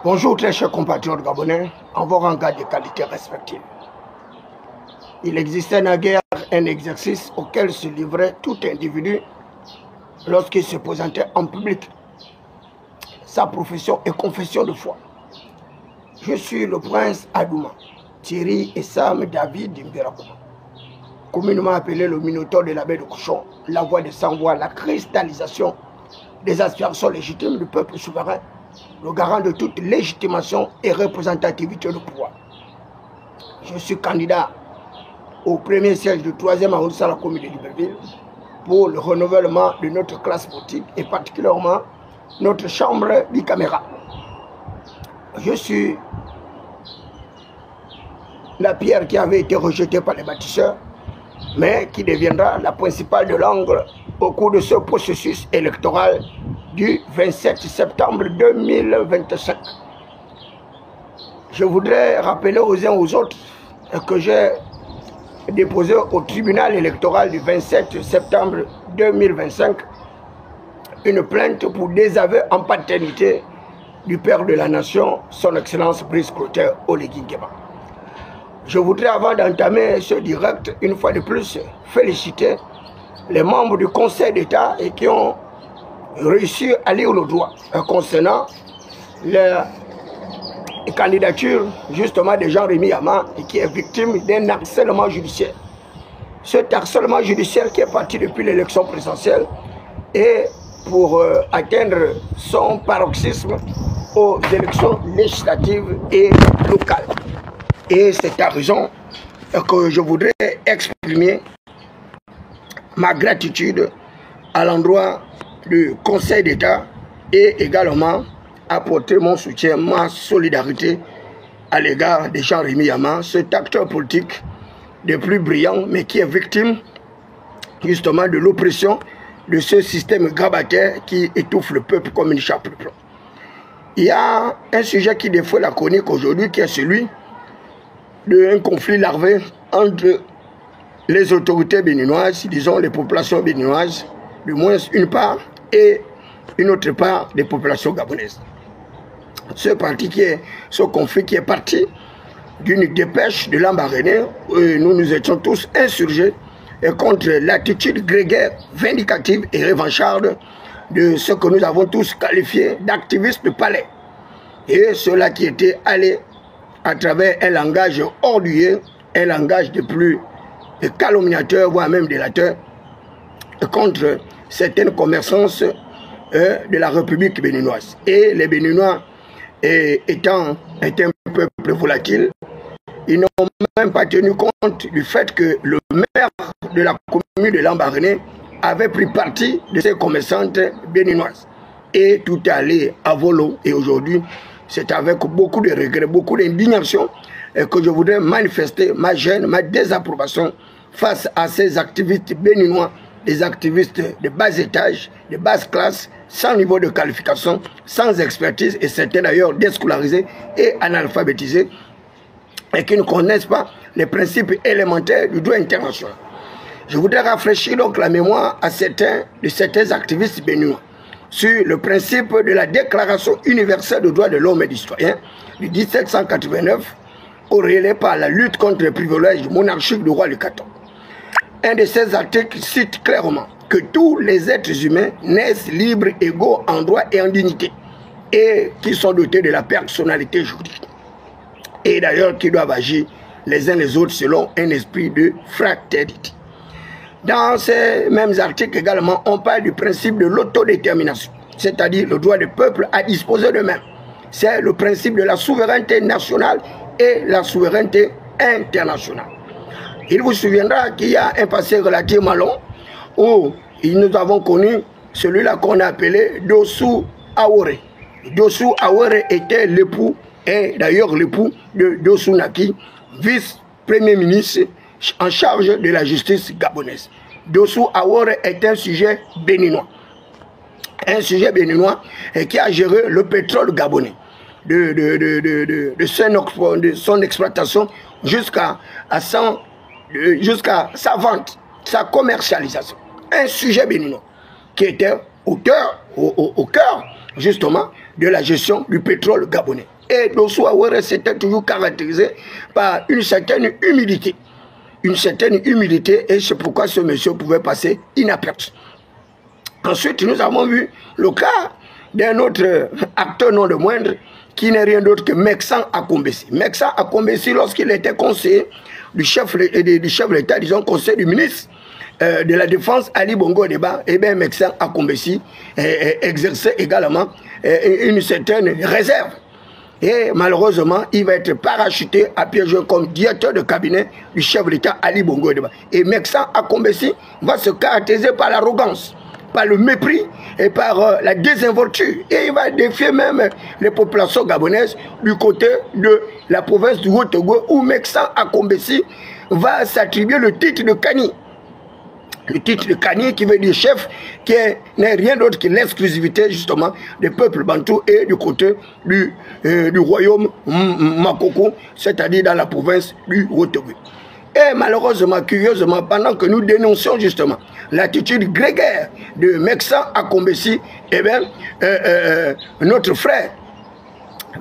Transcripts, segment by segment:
Bonjour très chers compatriotes gabonais, en vos rangs de qualité respectives. Il existait naguère un exercice auquel se livrait tout individu lorsqu'il se présentait en public, sa profession et confession de foi. Je suis le prince Adouma, Thierry et Sam David Mberakouma, communément appelé le Minotaure de la baie de Cochon, la voix des sans-voix, la cristallisation des aspirations légitimes du peuple souverain, le garant de toute légitimation et représentativité du pouvoir. Je suis candidat au premier siège du 3e arrondissement de la commune de Libreville pour le renouvellement de notre classe politique et particulièrement notre chambre bicaméra. Je suis la pierre qui avait été rejetée par les bâtisseurs, mais qui deviendra la principale de l'angle au cours de ce processus électoral du 27 septembre 2025. Je voudrais rappeler aux uns aux autres que j'ai déposé au tribunal électoral du 27 septembre 2025 une plainte pour désaveu en paternité du père de la nation, son excellence Brice Clotaire Oligui Nguema. Je voudrais, avant d'entamer ce direct, une fois de plus, féliciter les membres du Conseil d'État et qui ont réussi à lire le droit concernant la candidature justement de Jean-Rémy Yama et qui est victime d'un harcèlement judiciaire. Cet harcèlement judiciaire qui est parti depuis l'élection présidentielle et pour atteindre son paroxysme aux élections législatives et locales. Et c'est à raison que je voudrais exprimer ma gratitude à l'endroit du Conseil d'État et également apporter mon soutien, ma solidarité à l'égard de Jean-Rémy Yama, cet acteur politique des plus brillants, mais qui est victime justement de l'oppression de ce système grabataire qui étouffe le peuple comme une chape de plomb. Il y a un sujet qui défait la chronique aujourd'hui, qui est celui d'un conflit larvé entre les autorités béninoises, disons les populations béninoises, du moins une part, et une autre part des populations gabonaises. Ce conflit qui est parti d'une dépêche de l'Ambaréné, où nous nous étions tous insurgés contre l'attitude grégaire, vindicative et revancharde de ce que nous avons tous qualifié d'activistes de palais. Et ceux-là qui étaient allés à travers un langage orgueilleux, un langage de plus calomniateur, voire même délateur, contre certaines commerçances de la République béninoise. Et les Béninois, étant un peuple volatile, ils n'ont même pas tenu compte du fait que le maire de la commune de Lambaréné avait pris parti de ces commerçantes béninoises. Et tout est allé à volo. Et aujourd'hui, c'est avec beaucoup de regrets, beaucoup d'indignation que je voudrais manifester ma gêne, ma désapprobation face à ces activistes béninois, des activistes de bas étage, de basse classe, sans niveau de qualification, sans expertise, et certains d'ailleurs déscolarisés et analphabétisés, et qui ne connaissent pas les principes élémentaires du droit international. Je voudrais rafraîchir donc la mémoire à certains activistes béninois sur le principe de la Déclaration universelle des droits de l'homme et du citoyen de 1789, corrélée par la lutte contre les privilèges monarchiques du roi Louis XIV. Un de ces articles cite clairement que tous les êtres humains naissent libres, égaux en droit et en dignité, et qui sont dotés de la personnalité juridique. Et d'ailleurs qui doivent agir les uns les autres selon un esprit de fraternité. Dans ces mêmes articles également, on parle du principe de l'autodétermination, c'est-à-dire le droit des peuples à disposer d'eux-mêmes. C'est le principe de la souveraineté nationale et la souveraineté internationale. Il vous souviendra qu'il y a un passé relativement long où nous avons connu celui-là qu'on a appelé Dossou Aworé. Dossou Aworé était l'époux, et d'ailleurs l'époux de Dossou Naki, vice-premier ministre en charge de la justice gabonaise. Dossou Aworé est un sujet béninois. Un sujet béninois qui a géré le pétrole gabonais. De son exploitation jusqu'à sa vente, sa commercialisation. Un sujet béninois qui était au cœur, justement, de la gestion du pétrole gabonais. Et Dosso Awere s'était toujours caractérisé par une certaine humilité. Une certaine humilité, et c'est pourquoi ce monsieur pouvait passer inaperçu. Ensuite, nous avons vu le cas d'un autre acteur non de moindre, qui n'est rien d'autre que Meksan Akombesi. Meksan Akombesi, lorsqu'il était conseiller du chef de l'État, disons conseiller du ministre de la Défense, Ali Bongo Deba, et bien Meksan Akombesi exerçait également une certaine réserve. Et malheureusement, il va être parachuté à piège comme directeur de cabinet du chef de l'État, Ali Bongo Deba. Et Meksan Akombesi va se caractériser par l'arrogance, par le mépris et par la désinvolture. Et il va défier même les populations gabonaises du côté de la province du Haut-Togo, où Meksan Akombesi va s'attribuer le titre de Kani. Le titre de Kani qui veut dire chef, qui n'est rien d'autre que l'exclusivité justement des peuples bantous et du côté du royaume Makoko, c'est-à-dire dans la province du Haut-Togo. Et malheureusement, curieusement, pendant que nous dénoncions justement l'attitude grégaire de Meksan Akombesi, eh bien, notre frère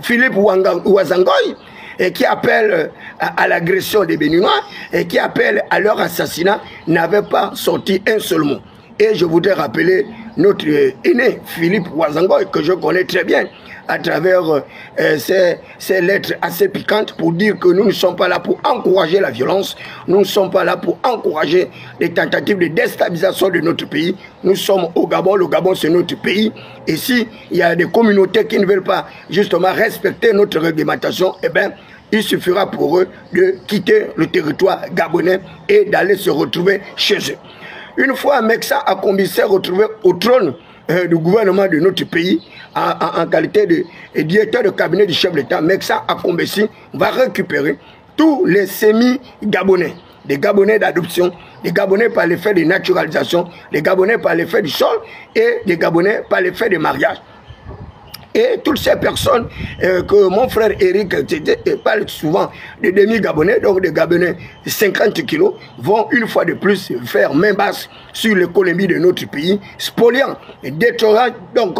Philippe Ouazangoy, et qui appelle à l'agression des Béninois et qui appelle à leur assassinat, n'avait pas sorti un seul mot. Et je voudrais rappeler notre aîné Philippe Ouazangoy, que je connais très bien, à travers ces lettres assez piquantes, pour dire que nous ne sommes pas là pour encourager la violence, nous ne sommes pas là pour encourager les tentatives de déstabilisation de notre pays. Nous sommes au Gabon, le Gabon c'est notre pays, et si il y a des communautés qui ne veulent pas justement respecter notre réglementation, eh bien, il suffira pour eux de quitter le territoire gabonais et d'aller se retrouver chez eux. Une fois Meksan Akombesi retrouvé au trône du gouvernement de notre pays, en qualité de directeur de cabinet du chef de l'État, Meksan Akombesi va récupérer tous les sémi-gabonais, des Gabonais d'adoption, des Gabonais par l'effet de naturalisation, des Gabonais par l'effet du sol et des Gabonais par l'effet de mariage. Et toutes ces personnes que mon frère Eric parle souvent de demi-gabonais, donc des Gabonais 50 kilos, vont une fois de plus faire main basse sur l'économie de notre pays, spoliant et détruisant donc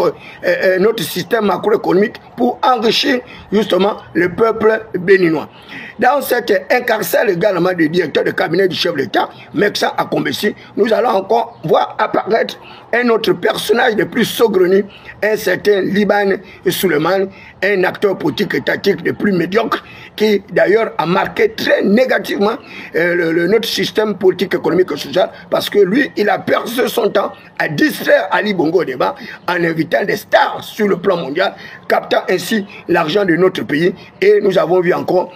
notre système macroéconomique pour enrichir justement le peuple béninois. Dans cette incarcelle également du directeur de cabinet du chef de l'État, Meksan Akombesi, nous allons encore voir apparaître un autre personnage de plus saugrenu, un certain Liban Suleiman, un acteur politique étatique de plus médiocre, qui d'ailleurs a marqué très négativement notre système politique, économique et social, parce que lui, il a perdu son temps à distraire Ali Bongo Deba en invitant des stars sur le plan mondial, captant ainsi l'argent de notre pays. Et nous avons vu encore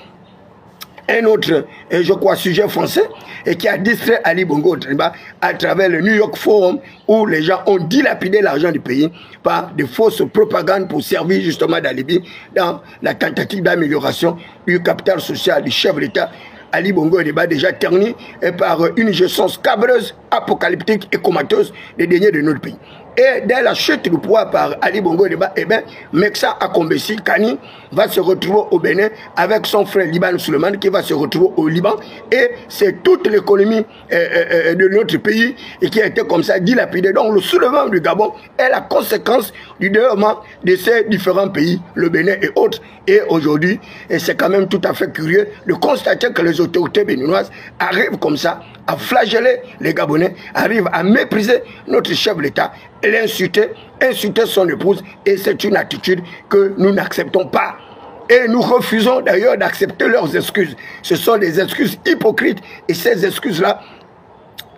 un autre, je crois, sujet français, et qui a distrait Ali Bongo Deba à travers le New York Forum, où les gens ont dilapidé l'argent du pays par de fausses propagandes pour servir justement d'alibi dans la tentative d'amélioration du capital social du chef de l'État, Ali Bongo Deba, déjà terni par une gestion scabreuse, apocalyptique et comateuse des deniers de notre pays. Et dès la chute du pouvoir par Ali Bongo Deba, eh bien, Meksan Akombesi Kani va se retrouver au Bénin avec son frère Liban Suleiman qui va se retrouver au Liban. Et c'est toute l'économie de notre pays et qui a été comme ça dilapidée. Donc le soulèvement du Gabon est la conséquence du développement de ces différents pays, le Bénin et autres. Et aujourd'hui, c'est quand même tout à fait curieux de constater que les autorités béninoises arrivent comme ça à flageller les Gabonais, arrivent à mépriser notre chef de l'État et l'insulter, insulter son épouse, et c'est une attitude que nous n'acceptons pas. Et nous refusons d'ailleurs d'accepter leurs excuses. Ce sont des excuses hypocrites, et ces excuses-là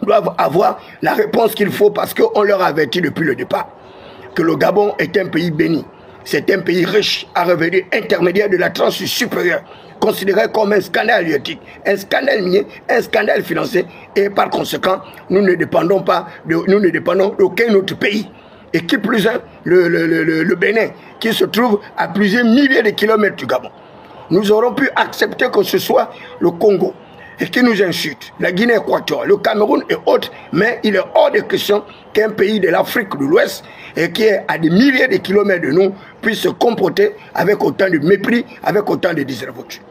doivent avoir la réponse qu'il faut, parce qu'on leur a averti depuis le départ que le Gabon est un pays béni. C'est un pays riche à revenus intermédiaire de la tranche supérieure, considéré comme un scandale halieutique, un scandale minier, un scandale financier, et par conséquent, nous ne dépendons d'aucun autre pays. Et qui plus est, le Bénin, qui se trouve à plusieurs milliers de kilomètres du Gabon. Nous aurons pu accepter que ce soit le Congo, et qui nous insulte, la Guinée équatoriale, le Cameroun et autres, mais il est hors de question qu'un pays de l'Afrique de l'Ouest, et qui est à des milliers de kilomètres de nous, puisse se comporter avec autant de mépris, avec autant de désinvolture.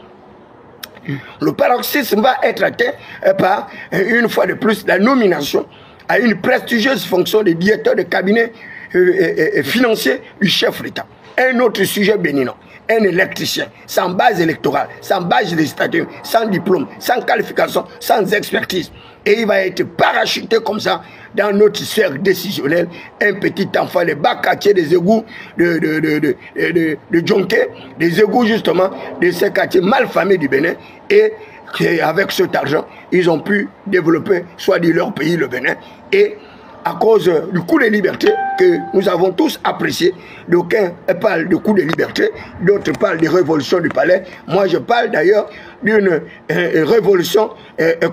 Le paroxysme va être atteint par, une fois de plus, la nomination à une prestigieuse fonction de directeur de cabinet financier du chef d'État. Un autre sujet béninois, un électricien, sans base électorale, sans base législative, sans diplôme, sans qualification, sans expertise. Et il va être parachuté comme ça dans notre sphère décisionnelle. Un petit enfant, les bas quartiers des égouts de Djonké, des égouts justement de ces quartiers malfamés du Bénin. Et avec cet argent, ils ont pu développer soit de leur pays, le Bénin, et à cause du coup de liberté que nous avons tous apprécié. D'aucuns parlent de coup de liberté, d'autres parlent de révolution du palais. Moi, je parle d'ailleurs d'une révolution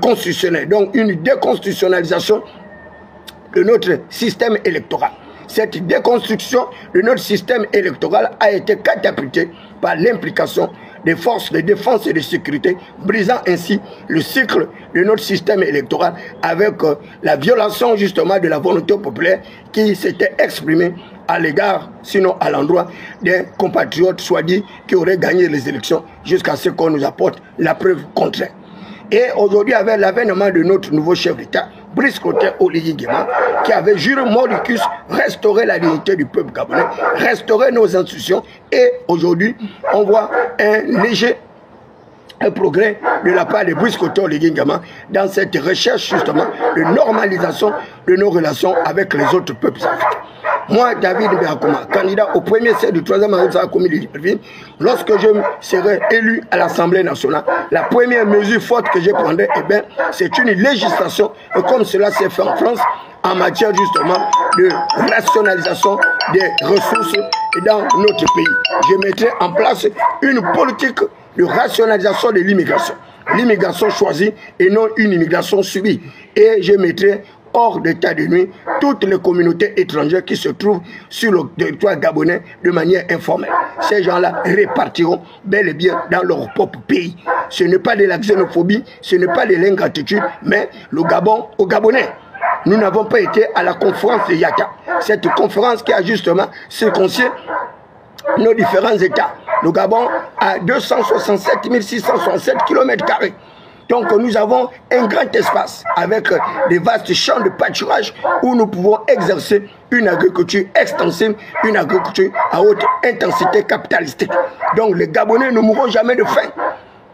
constitutionnelle, donc une déconstitutionnalisation de notre système électoral. Cette déconstruction de notre système électoral a été catapultée par l'implication des forces de défense et de sécurité, brisant ainsi le cycle de notre système électoral avec la violation justement de la volonté populaire qui s'était exprimée à l'égard, sinon à l'endroit des compatriotes soi-disant qui auraient gagné les élections jusqu'à ce qu'on nous apporte la preuve contraire. Et aujourd'hui, avec l'avènement de notre nouveau chef d'État, Brice Clotaire Oligui Nguema, qui avait juré mordicus restaurer la dignité du peuple gabonais, restaurer nos institutions, et aujourd'hui, on voit un léger progrès de la part de Brice Clotaire Oligui Nguema dans cette recherche justement de normalisation de nos relations avec les autres peuples africains. Moi, David Beakoma, candidat au premier siège du 3e arrondissement communal de Libreville, lorsque je serai élu à l'Assemblée nationale, la première mesure forte que je prendrai, eh bien, c'est une législation, comme cela s'est fait en France, en matière justement de rationalisation des ressources dans notre pays. Je mettrai en place une politique de rationalisation de l'immigration. L'immigration choisie et non une immigration subie. Et je mettrai hors d'état de nuit toutes les communautés étrangères qui se trouvent sur le territoire gabonais de manière informelle. Ces gens-là répartiront bel et bien dans leur propre pays. Ce n'est pas de la xénophobie, ce n'est pas de l'ingratitude, mais le Gabon aux Gabonais. Nous n'avons pas été à la conférence de Yata. Cette conférence qui a justement circoncié nos différents États. Le Gabon a 267 667 km². Donc nous avons un grand espace avec des vastes champs de pâturage où nous pouvons exercer une agriculture extensive, une agriculture à haute intensité capitalistique. Donc les Gabonais ne mourront jamais de faim.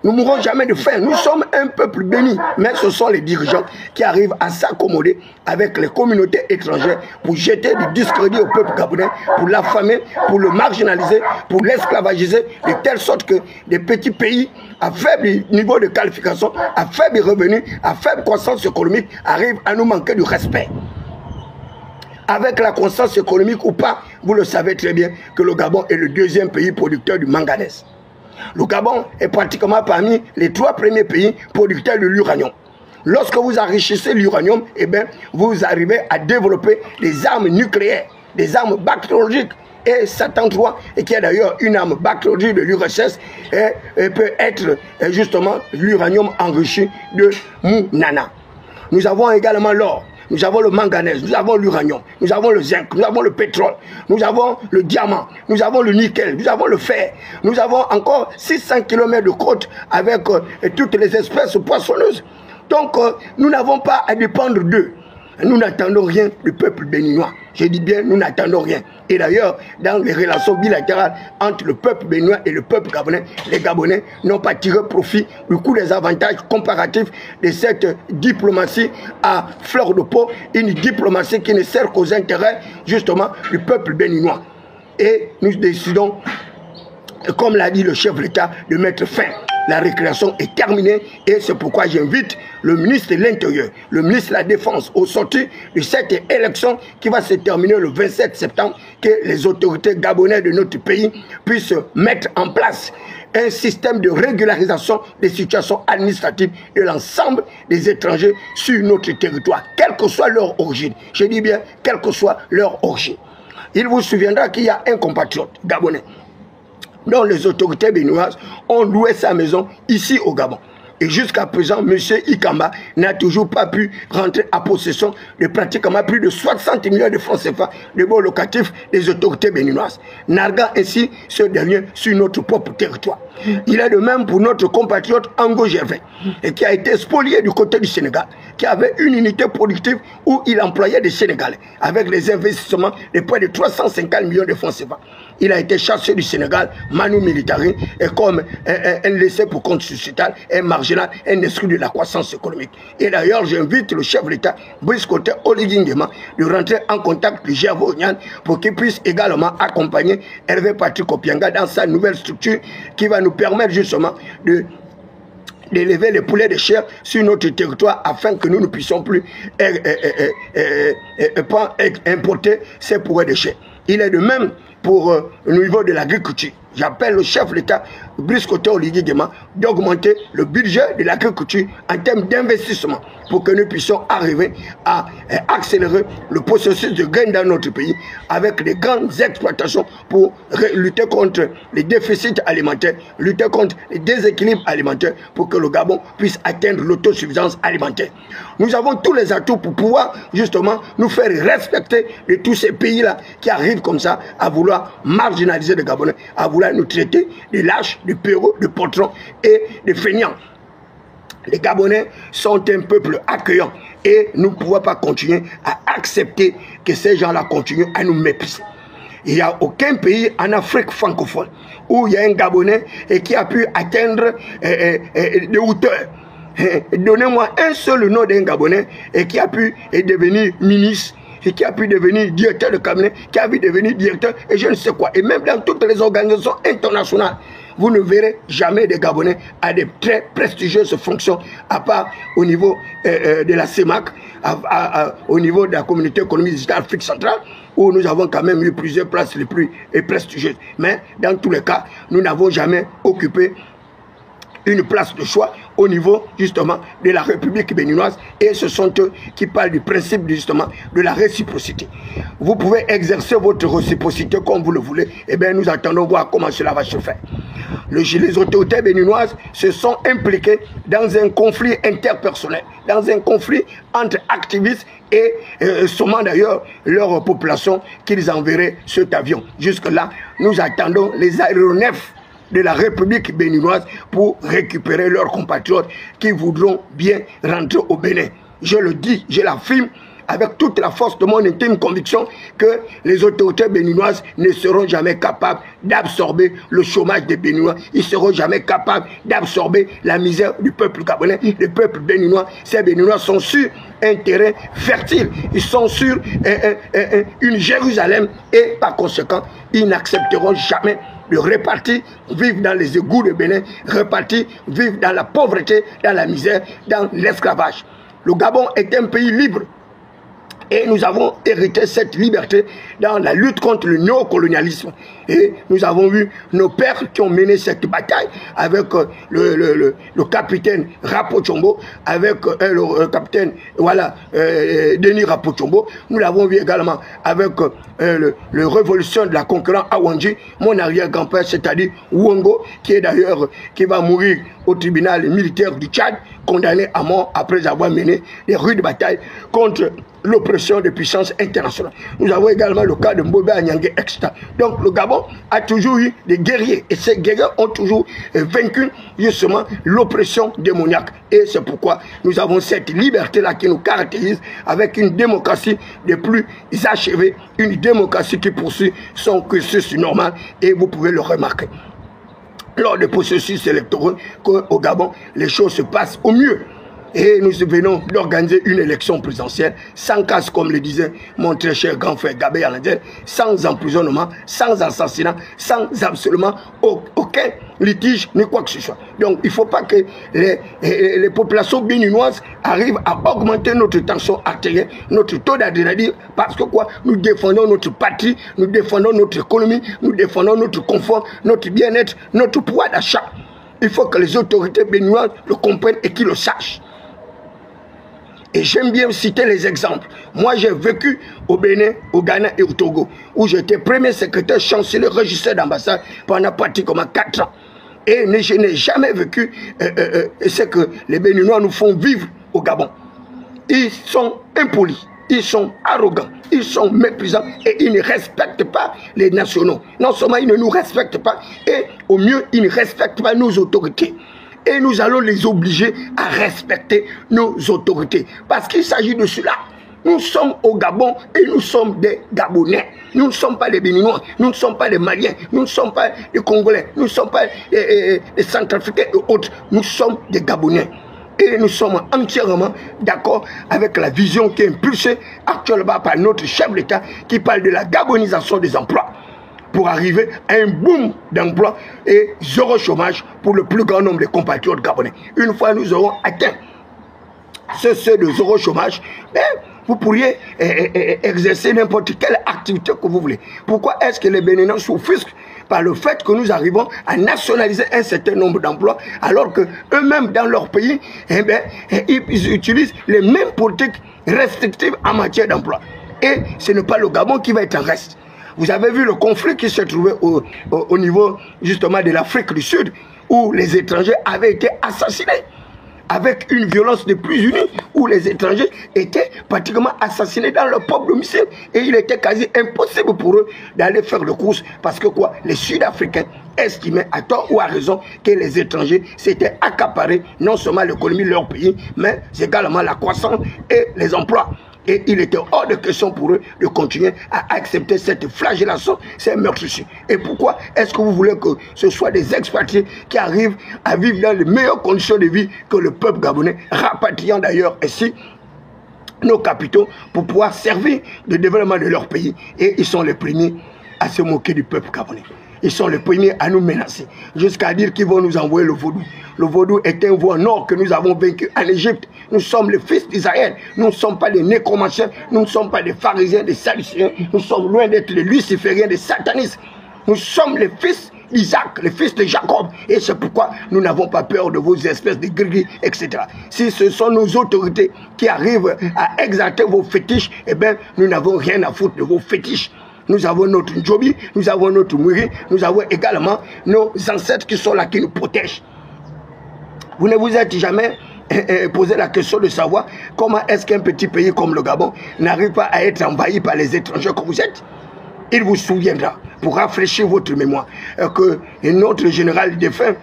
Nous ne mourrons jamais de faim. Nous sommes un peuple béni. Mais ce sont les dirigeants qui arrivent à s'accommoder avec les communautés étrangères pour jeter du discrédit au peuple gabonais, pour l'affamer, pour le marginaliser, pour l'esclavagiser, de telle sorte que des petits pays à faible niveau de qualification, à faible revenu, à faible croissance économique arrivent à nous manquer du respect. Avec la croissance économique ou pas, vous le savez très bien que le Gabon est le deuxième pays producteur du manganèse. Le Gabon est pratiquement parmi les 3 premiers pays producteurs de l'uranium. Lorsque vous enrichissez l'uranium, eh bien, vous arrivez à développer des armes nucléaires, des armes bactériologiques. Et Satan 3, et qui est d'ailleurs une arme bactériologique de l'URSS, peut être justement l'uranium enrichi de Mounana. Nous avons également l'or. Nous avons le manganèse, nous avons l'uranium, nous avons le zinc, nous avons le pétrole, nous avons le diamant, nous avons le nickel, nous avons le fer. Nous avons encore 600 km de côte avec toutes les espèces poissonneuses. Donc nous n'avons pas à dépendre d'eux. Nous n'attendons rien du peuple béninois. Je dis bien, nous n'attendons rien. Et d'ailleurs, dans les relations bilatérales entre le peuple béninois et le peuple gabonais, les Gabonais n'ont pas tiré profit du coup des avantages comparatifs de cette diplomatie à fleur de peau, une diplomatie qui ne sert qu'aux intérêts, justement, du peuple béninois. Et nous décidons, comme l'a dit le chef de l'État, de mettre fin. La récréation est terminée et c'est pourquoi j'invite le ministre de l'Intérieur, le ministre de la Défense, au sortir de cette élection qui va se terminer le 27 septembre, que les autorités gabonaises de notre pays puissent mettre en place un système de régularisation des situations administratives de l'ensemble des étrangers sur notre territoire, quelle que soit leur origine. Je dis bien, quelle que soit leur origine. Il vous souviendra qu'il y a un compatriote gabonais dont les autorités béninoises ont loué sa maison ici au Gabon. Et jusqu'à présent, M. Ikamba n'a toujours pas pu rentrer à possession de pratiquement plus de 60 millions de francs CFA de bons locatifs des autorités béninoises, narguant ainsi ce dernier sur notre propre territoire. Il est de même pour notre compatriote Ango Gervais, et qui a été spolié du côté du Sénégal, qui avait une unité productive où il employait des Sénégalais, avec les investissements de près de 350 millions de francs CFA. Il a été chassé du Sénégal, manu militari, et comme un laissé pour compte sociétal, un marginal, un exclu de la croissance économique. Et d'ailleurs, j'invite le chef de l'État, Brice Koté Oligui Nguema, de rentrer en contact avec Gervais Onyan pour qu'il puisse également accompagner Hervé Patrick Opianga dans sa nouvelle structure qui va nous permettre justement d'élever les poulets de chair sur notre territoire afin que nous ne puissions plus importer ces poulets de chair. Il est de même pour le niveau de l'agriculture. J'appelle le chef de l'État, Brice Koté Oligui Nguema, d'augmenter le budget de l'agriculture en termes d'investissement pour que nous puissions arriver à accélérer le processus de gain dans notre pays avec des grandes exploitations pour lutter contre les déficits alimentaires, lutter contre les déséquilibres alimentaires pour que le Gabon puisse atteindre l'autosuffisance alimentaire. Nous avons tous les atouts pour pouvoir justement nous faire respecter de tous ces pays-là qui arrivent comme ça à vouloir marginaliser les Gabonais, à vouloir nous traiter de lâches, de péros, de potrons et de feignants. Les Gabonais sont un peuple accueillant et nous ne pouvons pas continuer à accepter que ces gens-là continuent à nous mépriser. Il n'y a aucun pays en Afrique francophone où il y a un Gabonais qui a pu atteindre des hauteurs. Donnez-moi un seul nom d'un Gabonais qui a pu devenir ministre, et qui a pu devenir directeur de cabinet, qui a pu devenir directeur et je ne sais quoi. Et même dans toutes les organisations internationales, vous ne verrez jamais des Gabonais à des très prestigieuses fonctions, à part au niveau de la CEMAC, au niveau de la communauté économique digitale Afrique centrale, où nous avons quand même eu plusieurs places les plus prestigieuses. Mais dans tous les cas, nous n'avons jamais occupé une place de choix au niveau justement de la République béninoise, et ce sont eux qui parlent du principe justement de la réciprocité. Vous pouvez exercer votre réciprocité comme vous le voulez, et bien nous attendons voir comment cela va se faire. Les autorités béninoises se sont impliquées dans un conflit interpersonnel, dans un conflit entre activistes et sommant d'ailleurs leur population qu'ils enverraient cet avion. Jusque-là, nous attendons les aéronefs de la République béninoise pour récupérer leurs compatriotes qui voudront bien rentrer au Bénin. Je le dis, je l'affirme avec toute la force de mon intime conviction que les autorités béninoises ne seront jamais capables d'absorber le chômage des Béninois. Ils ne seront jamais capables d'absorber la misère du peuple gabonais, le peuple béninois. Ces Béninois sont sur un terrain fertile. Ils sont sur une Jérusalem et par conséquent, ils n'accepteront jamais de repartir, vivre dans les égouts de Bénin, repartir, vivre dans la pauvreté, dans la misère, dans l'esclavage. Le Gabon est un pays libre. Et nous avons hérité cette liberté dans la lutte contre le néocolonialisme. Et nous avons vu nos pères qui ont mené cette bataille avec le capitaine Rapochombo, avec le capitaine Denis Rapochombo. Nous l'avons vu également avec le révolution de la concurrence Awanji, mon arrière-grand-père, c'est-à-dire Ouongo, qui va mourir au tribunal militaire du Tchad, condamné à mort après avoir mené des rudes batailles contre l'oppression des puissances internationales. Nous avons également le cas de Mbobé Anyangé Exta. Donc le Gabon a toujours eu des guerriers et ces guerriers ont toujours vaincu justement l'oppression démoniaque. Et c'est pourquoi nous avons cette liberté-là qui nous caractérise avec une démocratie des plus achevée, une démocratie qui poursuit son cursus normal et vous pouvez le remarquer. Lors des processus électoraux au Gabon, les choses se passent au mieux. Et nous venons d'organiser une élection présidentielle sans casse, comme le disait mon très cher grand frère Gabé Yalandel, sans emprisonnement, sans assassinat, sans absolument aucun litige ni quoi que ce soit. Donc il ne faut pas que les populations béninoises arrivent à augmenter notre tension artérielle, notre taux d'adrénaline, parce que quoi, nous défendons notre patrie, nous défendons notre économie, nous défendons notre confort, notre bien-être, notre pouvoir d'achat. Il faut que les autorités béninoises le comprennent et qu'ils le sachent. Et j'aime bien citer les exemples. Moi, j'ai vécu au Bénin, au Ghana et au Togo, où j'étais premier secrétaire chancelier régisseur d'ambassade pendant pratiquement 4 ans. Et je n'ai jamais vécu ce que les Béninois nous font vivre au Gabon. Ils sont impolis, ils sont arrogants, ils sont méprisants et ils ne respectent pas les nationaux. Non seulement ils ne nous respectent pas, et au mieux, ils ne respectent pas nos autorités. Et nous allons les obliger à respecter nos autorités. Parce qu'il s'agit de cela. Nous sommes au Gabon et nous sommes des Gabonais. Nous ne sommes pas des Béninois, nous ne sommes pas des Maliens, nous ne sommes pas des Congolais, nous ne sommes pas des Centrafricains et autres. Nous sommes des Gabonais. Et nous sommes entièrement d'accord avec la vision qui est impulsée actuellement par notre chef d'État qui parle de la gabonisation des emplois pour arriver à un boom d'emplois et zéro chômage pour le plus grand nombre de compatriotes gabonais. Une fois nous aurons atteint ce seuil de zéro chômage, vous pourriez exercer n'importe quelle activité que vous voulez. Pourquoi est-ce que les Béninois s'offusquent par le fait que nous arrivons à nationaliser un certain nombre d'emplois alors que eux-mêmes dans leur pays, ils utilisent les mêmes politiques restrictives en matière d'emploi. Et ce n'est pas le Gabon qui va être en reste. Vous avez vu le conflit qui se trouvait au niveau justement de l'Afrique du Sud où les étrangers avaient été assassinés avec une violence de plus unie où les étrangers étaient pratiquement assassinés dans leur propre domicile et il était quasi impossible pour eux d'aller faire le course parce que quoi, les Sud-Africains estimaient à tort ou à raison que les étrangers s'étaient accaparés non seulement l'économie de leur pays mais également la croissance et les emplois. Et il était hors de question pour eux de continuer à accepter cette flagellation, ces meurtrissures. Et pourquoi est-ce que vous voulez que ce soit des expatriés qui arrivent à vivre dans les meilleures conditions de vie que le peuple gabonais, rapatriant d'ailleurs ici nos capitaux pour pouvoir servir le développement de leur pays. Et ils sont les premiers à se moquer du peuple gabonais. Ils sont les premiers à nous menacer, jusqu'à dire qu'ils vont nous envoyer le vaudou. Le vaudou est un veau nord que nous avons vaincu en Égypte. Nous sommes les fils d'Israël. Nous ne sommes pas des nécromanciens, nous ne sommes pas des pharisiens, des sadducéens. Nous sommes loin d'être les lucifériens, des satanistes. Nous sommes les fils d'Isaac, les fils de Jacob. Et c'est pourquoi nous n'avons pas peur de vos espèces de gris, etc. Si ce sont nos autorités qui arrivent à exalter vos fétiches, eh bien, nous n'avons rien à foutre de vos fétiches. Nous avons notre Njobi, nous avons notre Mouri, nous avons également nos ancêtres qui sont là, qui nous protègent. Vous ne vous êtes jamais posé la question de savoir comment est-ce qu'un petit pays comme le Gabon n'arrive pas à être envahi par les étrangers que vous êtes. Il vous souviendra, pour rafraîchir votre mémoire, que notre général défunt,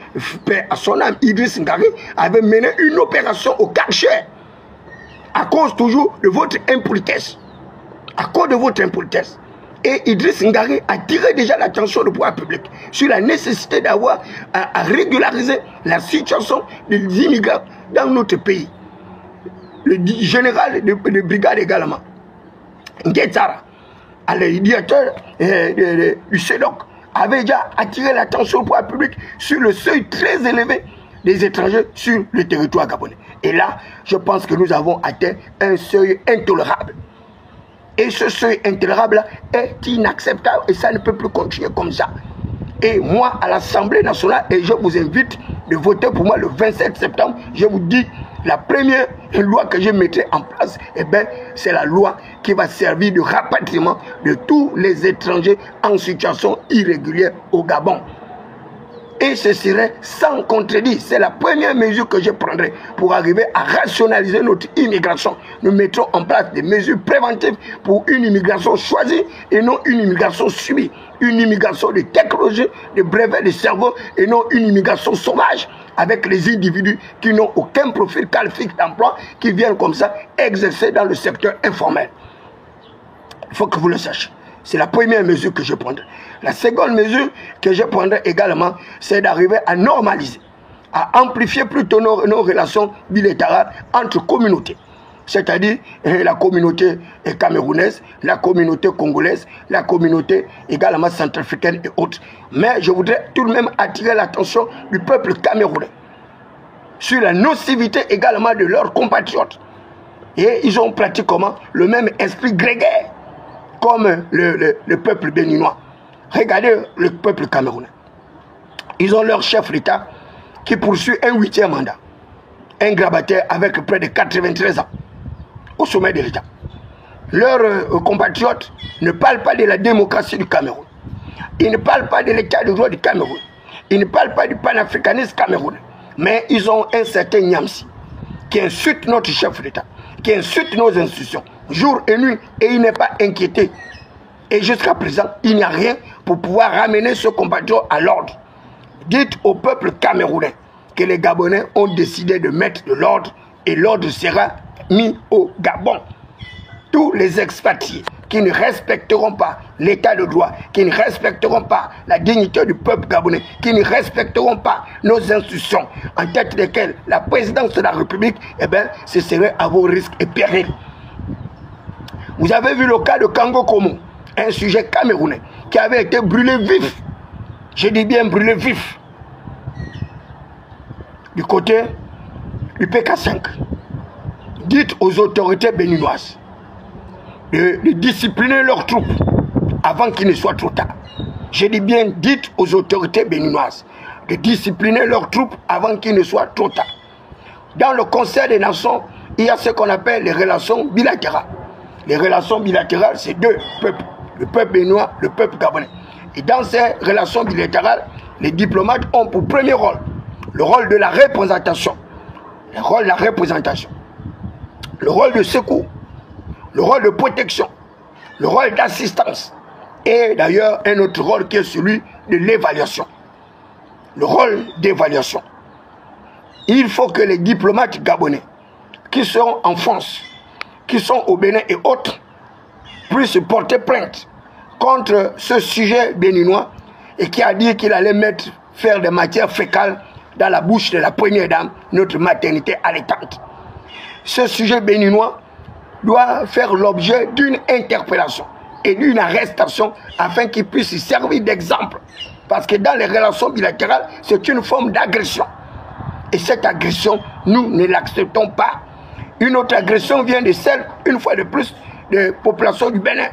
paix à son âme, Idriss Ngari, avait mené une opération au Karcher à cause toujours de votre impolitesse. À cause de votre impolitesse. Et Idriss Ngari a tiré déjà l'attention du pouvoir public sur la nécessité d'avoir à régulariser la situation des immigrants dans notre pays. Le général de brigade également, Nguetara, le directeur du CEDOC, avait déjà attiré l'attention du pouvoir public sur le seuil très élevé des étrangers sur le territoire gabonais. Et là, je pense que nous avons atteint un seuil intolérable. Et ce seuil intolérable est inacceptable et ça ne peut plus continuer comme ça. Et moi, à l'Assemblée nationale, et je vous invite de voter pour moi le 27 septembre, je vous dis, la première loi que je mettrai en place, eh bien, c'est la loi qui va servir de rapatriement de tous les étrangers en situation irrégulière au Gabon. Et ce serait sans contredit. C'est la première mesure que je prendrai pour arriver à rationaliser notre immigration. Nous mettrons en place des mesures préventives pour une immigration choisie et non une immigration subie. Une immigration de technologie, de brevets de cerveau et non une immigration sauvage avec les individus qui n'ont aucun profil qualifié d'emploi, qui viennent comme ça exercer dans le secteur informel. Il faut que vous le sachiez. C'est la première mesure que je prendrai. La seconde mesure que je prendrai également, c'est d'arriver à normaliser, à amplifier plutôt nos relations bilatérales entre communautés. C'est-à-dire la communauté camerounaise, la communauté congolaise, la communauté également centrafricaine et autres. Mais je voudrais tout de même attirer l'attention du peuple camerounais sur la nocivité également de leurs compatriotes. Et ils ont pratiquement le même esprit grégaire comme le peuple béninois. Regardez le peuple camerounais. Ils ont leur chef d'État qui poursuit un 8e mandat. Un grabataire avec près de 93 ans au sommet de l'État. Leurs compatriotes ne parlent pas de la démocratie du Cameroun. Ils ne parlent pas de l'État de droit du Cameroun. Ils ne parlent pas du panafricanisme camerounais. Mais ils ont un certain Niamsi qui insulte notre chef d'État, qui insulte nos institutions, jour et nuit, et il n'est pas inquiété. Et jusqu'à présent, il n'y a rien pour pouvoir ramener ce compatriote à l'ordre. Dites au peuple camerounais que les Gabonais ont décidé de mettre de l'ordre et l'ordre sera mis au Gabon. Tous les expatriés qui ne respecteront pas l'état de droit, qui ne respecteront pas la dignité du peuple gabonais, qui ne respecteront pas nos institutions, en tête desquelles la présidence de la République, eh bien, ce serait à vos risques et périls. Vous avez vu le cas de Kango Komo, un sujet camerounais qui avait été brûlé vif. Je dis bien brûlé vif. Du côté du PK5. Dites aux autorités béninoises de discipliner leurs troupes avant qu'il ne soit trop tard. Je dis bien, dites aux autorités béninoises de discipliner leurs troupes avant qu'il ne soit trop tard. Dans le Conseil des Nations, il y a ce qu'on appelle les relations bilatérales. Les relations bilatérales, c'est deux peuples, le peuple béninois, le peuple gabonais. Et dans ces relations bilatérales, les diplomates ont pour premier rôle le rôle de la représentation, le rôle de la représentation, le rôle de secours, le rôle de protection, le rôle d'assistance et d'ailleurs un autre rôle qui est celui de l'évaluation. Le rôle d'évaluation. Il faut que les diplomates gabonais qui sont en France, qui sont au Bénin et autres, puissent porter plainte contre ce sujet béninois et qui a dit qu'il allait faire des matières fécales dans la bouche de la première dame, notre maternité allaitante. Ce sujet béninois doit faire l'objet d'une interpellation et d'une arrestation afin qu'il puisse y servir d'exemple. Parce que dans les relations bilatérales, c'est une forme d'agression. Et cette agression, nous ne l'acceptons pas. Une autre agression vient de celle, une fois de plus, des populations du Bénin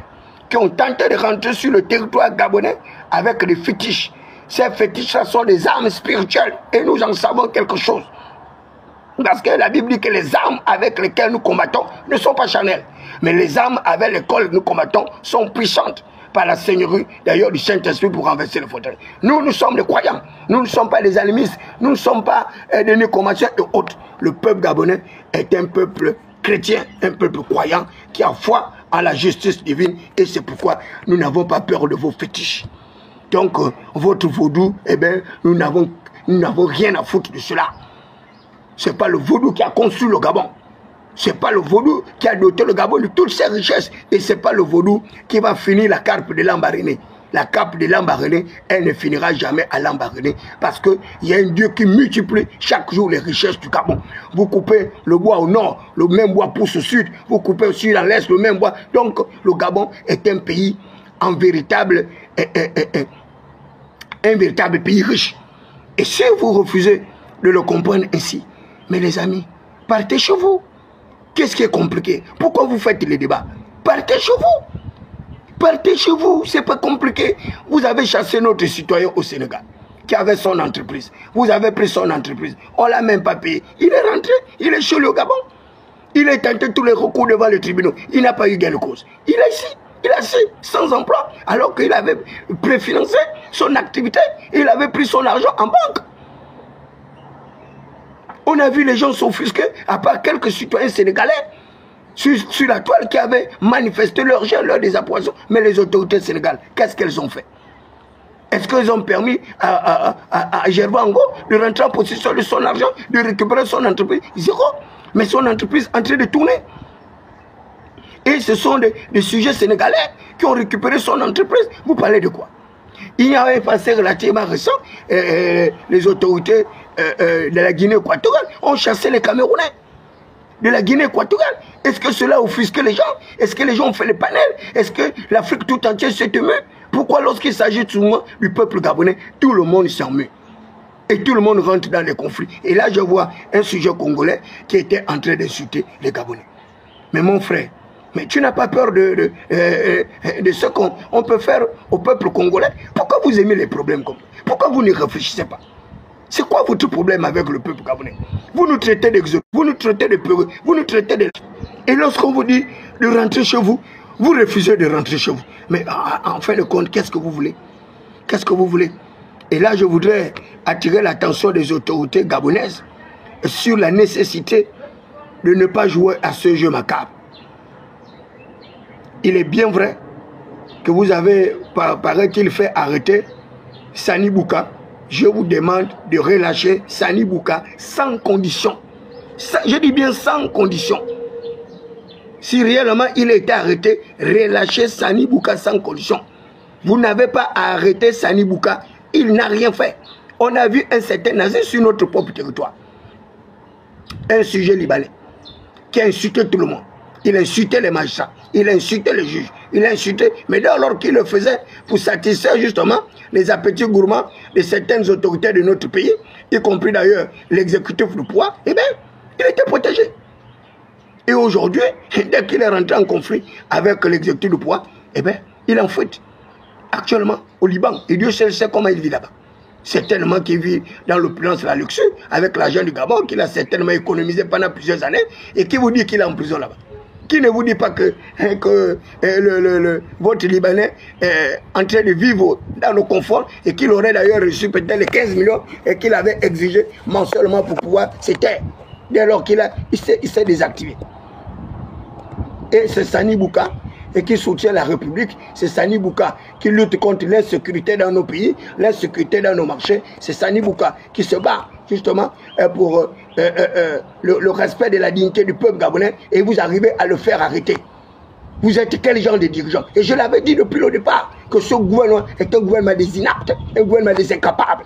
qui ont tenté de rentrer sur le territoire gabonais avec des fétiches. Ces fétiches-là sont des armes spirituelles et nous en savons quelque chose. Parce que la Bible dit que les armes avec lesquelles nous combattons ne sont pas charnelles. Mais les armes avec lesquelles nous combattons sont puissantes par la Seigneurie, d'ailleurs, du Saint-Esprit pour renverser le fauteuil. Nous, nous sommes des croyants. Nous ne sommes pas des animistes. Nous ne sommes pas des nécromanciens et autres. Le peuple gabonais est un peuple chrétien, un peuple croyant qui a foi en la justice divine. Et c'est pourquoi nous n'avons pas peur de vos fétiches. Donc, votre vaudou, eh bien, nous n'avons rien à foutre de cela. Ce n'est pas le vaudou qui a construit le Gabon. Ce n'est pas le vaudou qui a doté le Gabon de toutes ses richesses. Et ce n'est pas le vaudou qui va finir la carpe de Lambaréné. La carpe de Lambaréné, elle ne finira jamais à Lambaréné. Parce qu'il y a un Dieu qui multiplie chaque jour les richesses du Gabon. Vous coupez le bois au nord, le même bois pousse au sud. Vous coupez aussi à l'est, le même bois. Donc le Gabon est un pays en véritable... un véritable pays riche. Et si vous refusez de le comprendre ainsi, mais les amis, partez chez vous. Qu'est-ce qui est compliqué? Pourquoi vous faites les débats? Partez chez vous. Partez chez vous, c'est pas compliqué. Vous avez chassé notre citoyen au Sénégal, qui avait son entreprise. Vous avez pris son entreprise. On ne l'a même pas payé. Il est rentré, il est chez le Gabon. Il a tenté tous les recours devant les tribunaux. Il n'a pas eu gain de cause. Il est ici. Il est assis, sans emploi, alors qu'il avait préfinancé son activité. Il avait pris son argent en banque. On a vu les gens s'offusquer, à part quelques citoyens sénégalais, sur la toile qui avaient manifesté leur gêne, leur désapprobation. Mais les autorités sénégales, qu'est-ce qu'elles ont fait? Est-ce qu'elles ont permis à Gervais Ango de rentrer en possession de son argent, de récupérer son entreprise? Zéro. Mais son entreprise est en train de tourner. Et ce sont des sujets sénégalais qui ont récupéré son entreprise. Vous parlez de quoi? Il y a un passé relativement récent, les autorités de la Guinée équatoriale ont chassé les Camerounais de la Guinée équatoriale. Est-ce que cela offusque les gens? Est-ce que les gens ont fait les panels? Est-ce que l'Afrique tout entière s'est émue? Pourquoi lorsqu'il s'agit souvent du peuple gabonais, tout le monde s'en met? Et tout le monde rentre dans les conflits. Et là, je vois un sujet congolais qui était en train d'insulter les Gabonais. Mais mon frère, mais tu n'as pas peur de ce qu'on peut faire au peuple congolais? Pourquoi vous aimez les problèmes comme ça? Pourquoi vous ne réfléchissez pas? C'est quoi votre problème avec le peuple gabonais? Vous nous traitez d'exode, vous nous traitez de peureux, vous nous traitez de... Et lorsqu'on vous dit de rentrer chez vous, vous refusez de rentrer chez vous. Mais en fin de compte, qu'est-ce que vous voulez? Qu'est-ce que vous voulez? Et là, je voudrais attirer l'attention des autorités gabonaises sur la nécessité de ne pas jouer à ce jeu macabre. Il est bien vrai que vous avez, paraît-il, fait arrêter Sani Bouka. Je vous demande de relâcher Sani Bouka sans condition. Je dis bien sans condition. Si réellement il a été arrêté, relâchez Sani Bouka sans condition. Vous n'avez pas arrêté Sani Bouka, il n'a rien fait. On a vu un certain nazi sur notre propre territoire. Un sujet libanais qui a insulté tout le monde. Il a insulté les magistrats, il a insulté les juges, il a insulté, mais alors qu'il le faisait pour satisfaire justement les appétits gourmands de certaines autorités de notre pays, y compris d'ailleurs l'exécutif du pouvoir, eh bien, il était protégé. Et aujourd'hui, dès qu'il est rentré en conflit avec l'exécutif du pouvoir, eh bien, il est en fuite. Actuellement, au Liban, et Dieu seul sait comment il vit là-bas. Certainement qu'il vit dans l'opulence, la luxure, avec l'argent du Gabon, qu'il a certainement économisé pendant plusieurs années, et qui vous dit qu'il est en prison là-bas. Qui ne vous dit pas que, votre Libanais est en train de vivre dans le confort et qu'il aurait d'ailleurs reçu peut-être les 15 millions et qu'il avait exigé mensuellement pour pouvoir se taire. Dès lors qu'il s'est désactivé. Et c'est Sani Bouka et qui soutient la République. C'est Sani Bouka qui lutte contre l'insécurité dans nos pays, l'insécurité dans nos marchés. C'est Sani Bouka qui se bat justement pour le respect de la dignité du peuple gabonais et vous arrivez à le faire arrêter. Vous êtes quel genre de dirigeant? Et je l'avais dit depuis le départ que ce gouvernement est un gouvernement des inaptes, un gouvernement des incapables.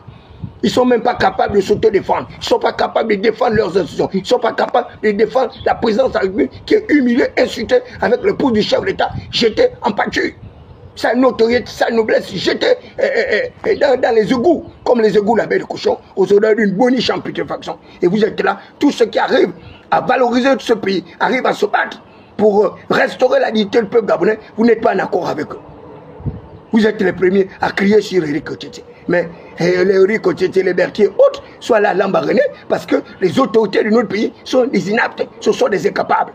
Ils ne sont même pas capables de s'autodéfendre. Ils ne sont pas capables de défendre leurs institutions. Ils ne sont pas capables de défendre la présidence de la République qui est humiliée, insultée avec le pouce du chef de l'État, jeté en pâture. Sa notoriété, sa noblesse jetée dans les égouts, comme les égouts la baie de cochon, aux odeurs d'une boniche en putréfaction. Et vous êtes là, tous ceux qui arrivent à valoriser ce pays, arrivent à se battre pour restaurer la dignité du peuple gabonais, vous n'êtes pas en accord avec eux. Vous êtes les premiers à crier sur Éric Otiété. Mais les Éric Otiété, les Berthier, autres, soient là l'embarrassés parce que les autorités de notre pays sont des inaptes, ce sont des incapables.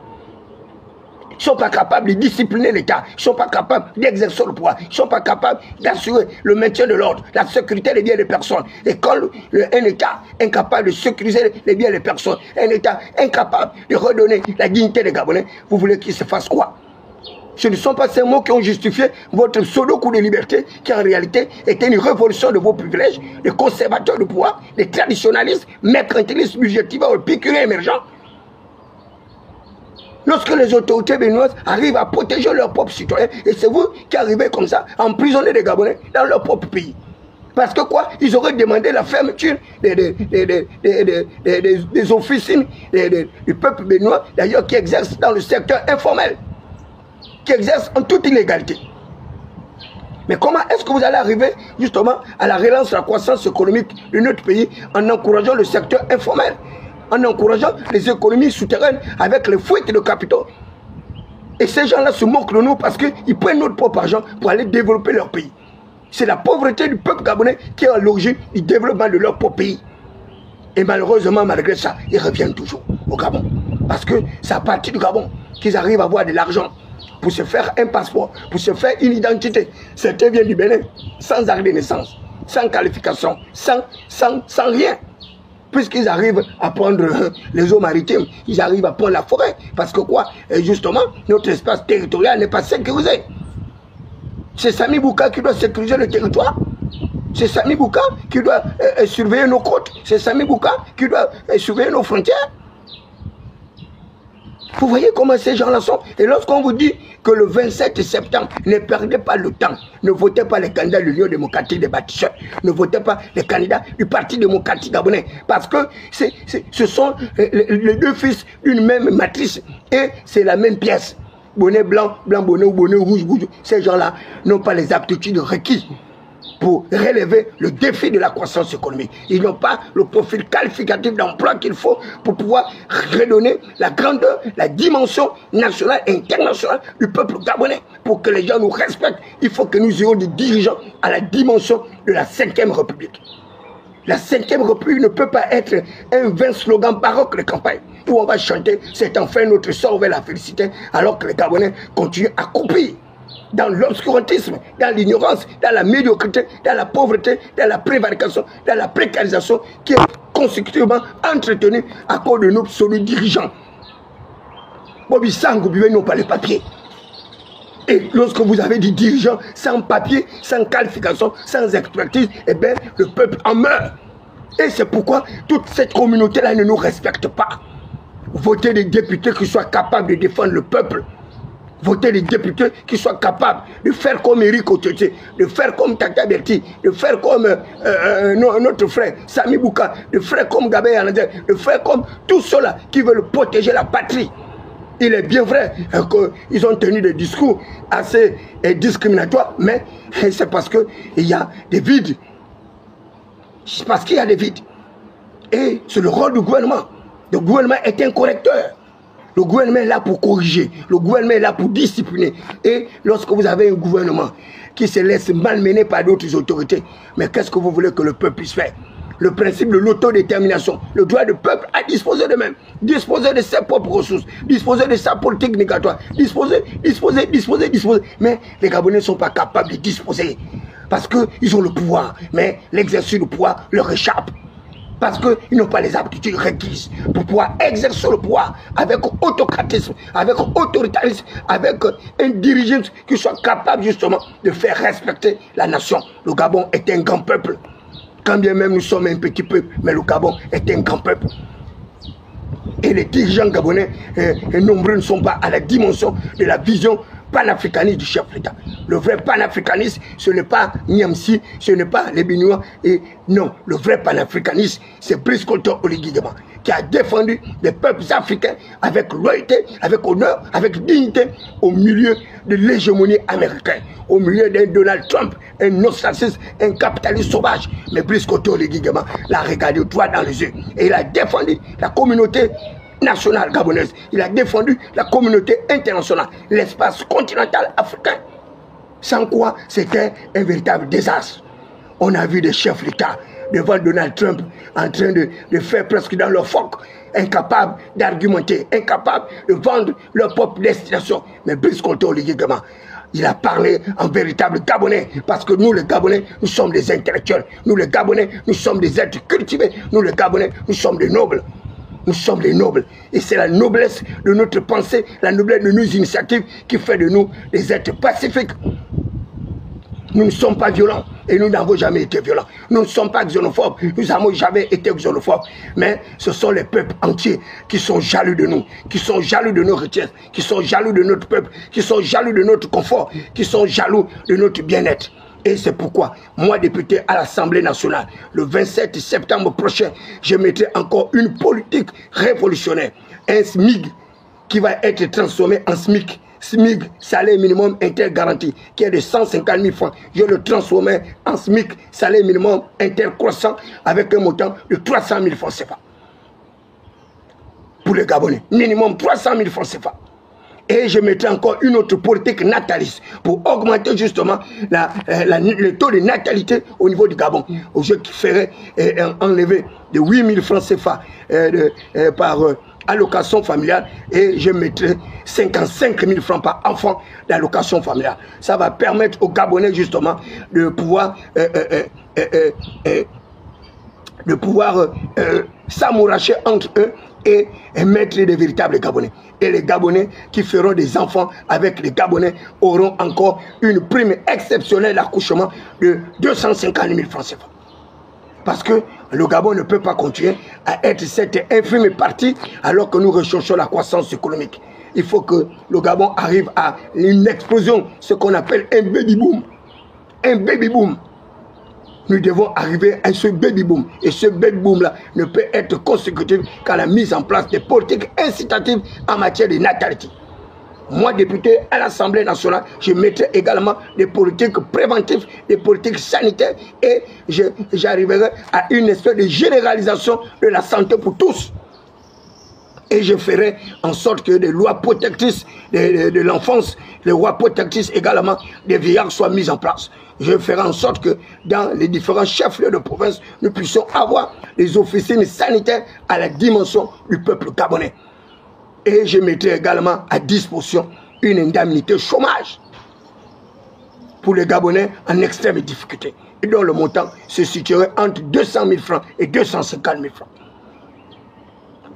Ils ne sont pas capables de discipliner l'État, ils ne sont pas capables d'exercer le pouvoir, ils ne sont pas capables d'assurer le maintien de l'ordre, la sécurité des biens des personnes. Et quand un État incapable de sécuriser les biens des personnes, un État incapable de redonner la dignité des Gabonais, vous voulez qu'il se fasse quoi? Ce ne sont pas ces mots qui ont justifié votre pseudo-coup de liberté, qui en réalité était une révolution de vos privilèges, des conservateurs de pouvoir, des traditionalistes, mercantilistes, budgétivores, épicuriens émergents. Lorsque les autorités béninoises arrivent à protéger leurs propres citoyens, et c'est vous qui arrivez comme ça à emprisonner des Gabonais dans leur propre pays. Parce que quoi? Ils auraient demandé la fermeture des officines du peuple béninois, d'ailleurs qui exercent dans le secteur informel, qui exercent en toute illégalité. Mais comment est-ce que vous allez arriver justement à la relance de la croissance économique de notre pays en encourageant le secteur informel, en encourageant les économies souterraines avec les fuites de capitaux? Et ces gens-là se moquent de nous parce qu'ils prennent notre propre argent pour aller développer leur pays. C'est la pauvreté du peuple gabonais qui est à l'origine du développement de leur propre pays. Et malheureusement, malgré ça, ils reviennent toujours au Gabon. Parce que c'est à partir du Gabon qu'ils arrivent à avoir de l'argent pour se faire un passeport, pour se faire une identité. Certains viennent du Bénin, sans acte de naissance, sans qualification, sans rien. Puisqu'ils arrivent à prendre les eaux maritimes, ils arrivent à prendre la forêt. Parce que quoi? Justement, notre espace territorial n'est pas sécurisé. C'est Sani Bouka qui doit sécuriser le territoire. C'est Sani Bouka qui doit surveiller nos côtes. C'est Sani Bouka qui doit surveiller nos frontières. Vous voyez comment ces gens-là sont. Et lorsqu'on vous dit que le 27 septembre, ne perdez pas le temps. Ne votez pas les candidats de l'Union démocratique des bâtisseurs. Ne votez pas les candidats du Parti démocratique gabonais. Parce que ce sont les deux fils d'une même matrice. Et c'est la même pièce. Bonnet blanc, blanc bonnet ou bonnet rouge, rouge. Ces gens-là n'ont pas les aptitudes requises pour relever le défi de la croissance économique. Ils n'ont pas le profil qualificatif d'emploi qu'il faut pour pouvoir redonner la grandeur, la dimension nationale et internationale du peuple gabonais. Pour que les gens nous respectent, il faut que nous ayons des dirigeants à la dimension de la 5e République. La 5e République ne peut pas être un vain slogan baroque de campagne où on va chanter « C'est enfin notre sort vers la félicité » alors que les Gabonais continuent à couper. dans l'obscurantisme, dans l'ignorance, dans la médiocrité, dans la pauvreté, dans la prévarication, dans la précarisation qui est consécutivement entretenue à cause de nos pseudo-dirigeants. Bobby Sango n'ont pas les papiers. Et lorsque vous avez des dirigeants sans papier, sans qualification, sans expertise, eh bien, le peuple en meurt. Et c'est pourquoi toute cette communauté-là ne nous respecte pas. Votez des députés qui soient capables de défendre le peuple. Votez des députés qui soient capables de faire comme Éric Oteté, de faire comme Tata Berti, de faire comme notre frère Sami Bouka, de faire comme Gabé Yanadé, de faire comme tous ceux-là qui veulent protéger la patrie. Il est bien vrai qu'ils ont tenu des discours assez discriminatoires, mais c'est parce qu'il y a des vides. C'est parce qu'il y a des vides. Et c'est le rôle du gouvernement. Le gouvernement est un correcteur. Le gouvernement est là pour corriger. Le gouvernement est là pour discipliner. Et lorsque vous avez un gouvernement qui se laisse malmener par d'autres autorités, mais qu'est-ce que vous voulez que le peuple puisse faire? Le principe de l'autodétermination, le droit du peuple à disposer de même, disposer de ses propres ressources, disposer de sa politique migratoire, disposer. Mais les Gabonais ne sont pas capables de disposer parce qu'ils ont le pouvoir, mais l'exercice du pouvoir leur échappe. Parce qu'ils n'ont pas les aptitudes requises pour pouvoir exercer le pouvoir avec autocratisme, avec autoritarisme, avec un dirigeant qui soit capable justement de faire respecter la nation. Le Gabon est un grand peuple. Quand bien même nous sommes un petit peuple, mais le Gabon est un grand peuple. Et les dirigeants gabonais, nombreux ne sont pas à la dimension de la vision panafricaniste du chef d'État. Le vrai panafricanisme, ce n'est pas Niamsi, ce n'est pas les Béninois. Et non, le vrai panafricanisme, c'est Brice Colton Oligui Nguema, qui a défendu les peuples africains avec loyauté, avec honneur, avec dignité, au milieu de l'hégémonie américaine, au milieu d'un Donald Trump, un ostracisme, un capitaliste sauvage. Mais Brice Colton Oligui Nguema l'a regardé droit dans les yeux et il a défendu la communauté nationale gabonaise, il a défendu la communauté internationale, l'espace continental africain. Sans quoi, c'était un véritable désastre. On a vu des chefs d'État devant Donald Trump en train de faire presque dans leur phoque, incapables d'argumenter, incapables de vendre leur propre destination. Mais Brice Colton Oligui Nguema, il a parlé en véritable Gabonais, parce que nous les Gabonais, nous sommes des intellectuels. Nous les Gabonais, nous sommes des êtres cultivés. Nous les Gabonais, nous sommes des nobles. Nous sommes des nobles. Et c'est la noblesse de notre pensée, la noblesse de nos initiatives qui fait de nous des êtres pacifiques. Nous ne sommes pas violents et nous n'avons jamais été violents. Nous ne sommes pas xénophobes, nous n'avons jamais été xénophobes. Mais ce sont les peuples entiers qui sont jaloux de nous, qui sont jaloux de nos richesses, qui sont jaloux de notre peuple, qui sont jaloux de notre confort, qui sont jaloux de notre bien-être. Et c'est pourquoi, moi, député à l'Assemblée nationale, le 27 septembre prochain, je mettrai encore une politique révolutionnaire, un SMIG qui va être transformé en SMIC. SMIC, salaire minimum intergaranti, qui est de 150 000 francs. Je le transformais en SMIC, salaire minimum intercroissant, avec un montant de 300 000 francs CFA. Pour les Gabonais, minimum 300 000 francs CFA. Et je mettrai encore une autre politique nataliste pour augmenter justement le taux de natalité au niveau du Gabon. Au jeu qui ferait enlever de 8 000 francs CFA par allocation familiale, et je mettrai 55 000 francs par enfant d'allocation familiale. Ça va permettre aux Gabonais justement de pouvoir s'amouracher entre eux et mettre des véritables Gabonais. Et les Gabonais qui feront des enfants avec les Gabonais auront encore une prime exceptionnelle d'accouchement de 250 000 francs CFA. Parce que le Gabon ne peut pas continuer à être cette infime partie alors que nous recherchons la croissance économique. Il faut que le Gabon arrive à une explosion, ce qu'on appelle un baby boom. Un baby boom. Nous devons arriver à ce baby boom. Et ce baby boom-là ne peut être consécutif qu'à la mise en place des politiques incitatives en matière de natalité. Moi, député à l'Assemblée nationale, je mettrai également des politiques préventives, des politiques sanitaires, et j'arriverai à une espèce de généralisation de la santé pour tous. Et je ferai en sorte que des lois protectrices de l'enfance, les lois protectrices également des vieillards soient mises en place. Je ferai en sorte que dans les différents chefs-lieux de province, nous puissions avoir des officines sanitaires à la dimension du peuple gabonais. Et je mettrai également à disposition une indemnité chômage. pour les Gabonais en extrême difficulté. Et dont le montant se situerait entre 200 000 francs et 250 000 francs.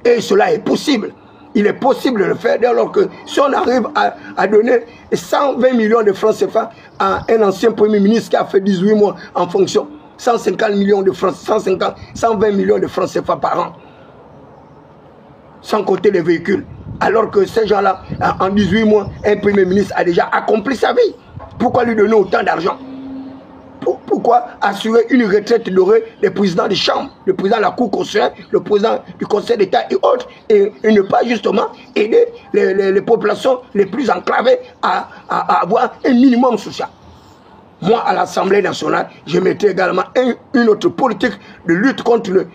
Et cela est possible. Il est possible de le faire dès lors que si on arrive à donner 120 millions de francs CFA à un ancien Premier ministre qui a fait 18 mois en fonction, 150 millions de francs, 120 millions de francs CFA par an, sans compter les véhicules. Alors que ces gens-là, en 18 mois, un Premier ministre a déjà accompli sa vie. Pourquoi lui donner autant d'argent? Pourquoi assurer une retraite dorée des présidents des chambres, le président de la Cour constitutionnelle, le président du Conseil d'État et autres, et ne pas justement aider les populations les plus enclavées à avoir un minimum social? Moi, à l'Assemblée nationale, je mettais également une autre politique de lutte contre le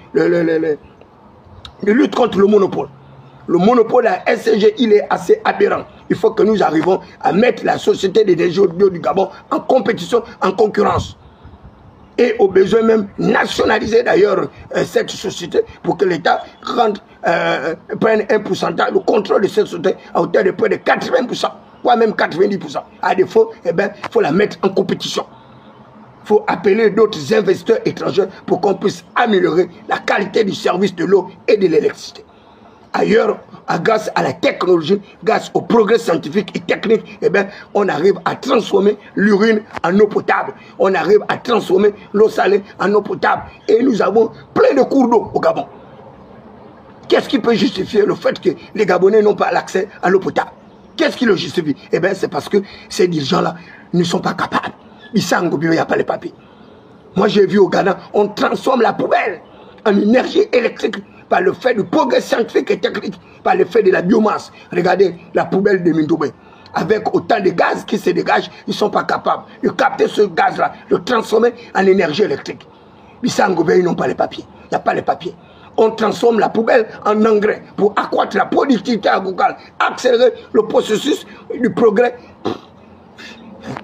monopole. Le monopole à SCG, il est assez aberrant. Il faut que nous arrivions à mettre la société d'énergie audio du Gabon en compétition, en concurrence. Et au besoin même nationaliser d'ailleurs cette société pour que l'État prenne un pourcentage, le contrôle de cette société à hauteur de près de 80%, voire même 90%. À défaut, eh bien, il faut la mettre en compétition. Il faut appeler d'autres investisseurs étrangers pour qu'on puisse améliorer la qualité du service de l'eau et de l'électricité. Ailleurs, grâce à la technologie, grâce au progrès scientifique et technique, eh bien, on arrive à transformer l'urine en eau potable. On arrive à transformer l'eau salée en eau potable. Et nous avons plein de cours d'eau au Gabon. Qu'est-ce qui peut justifier le fait que les Gabonais n'ont pas l'accès à l'eau potable? Qu'est-ce qui le justifie? Eh bien, c'est parce que ces dirigeants-là ne sont pas capables. Ils savent qu'il n'y a pas les papiers. Moi, j'ai vu au Ghana, on transforme la poubelle en énergie électrique par le fait du progrès scientifique et technique, par le fait de la biomasse. Regardez la poubelle de Mindoubé. Avec autant de gaz qui se dégagent, ils ne sont pas capables de capter ce gaz-là, de le transformer en énergie électrique. Ils n'ont pas les papiers. Il n'y a pas les papiers. On transforme la poubelle en engrais pour accroître la productivité agricole, accélérer le processus du progrès.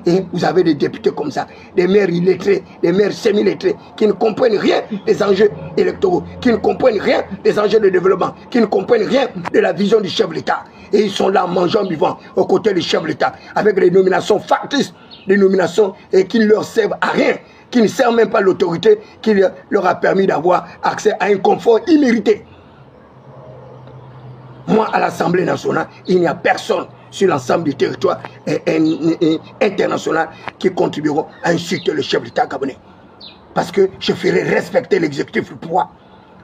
Et vous avez des députés comme ça, des maires illettrés, des maires semi-lettrés, qui ne comprennent rien des enjeux électoraux, qui ne comprennent rien des enjeux de développement, qui ne comprennent rien de la vision du chef de l'État. Et ils sont là, mangeant, vivant, aux côtés du chef de l'État, avec des nominations factices, des nominations qui ne leur servent à rien, qui ne servent même pas l'autorité, qui leur a permis d'avoir accès à un confort immérité. Moi, à l'Assemblée nationale, il n'y a personne sur l'ensemble du territoire international qui contribueront à insulter le chef d'État gabonais. Parce que je ferai respecter l'exécutif, le pouvoir,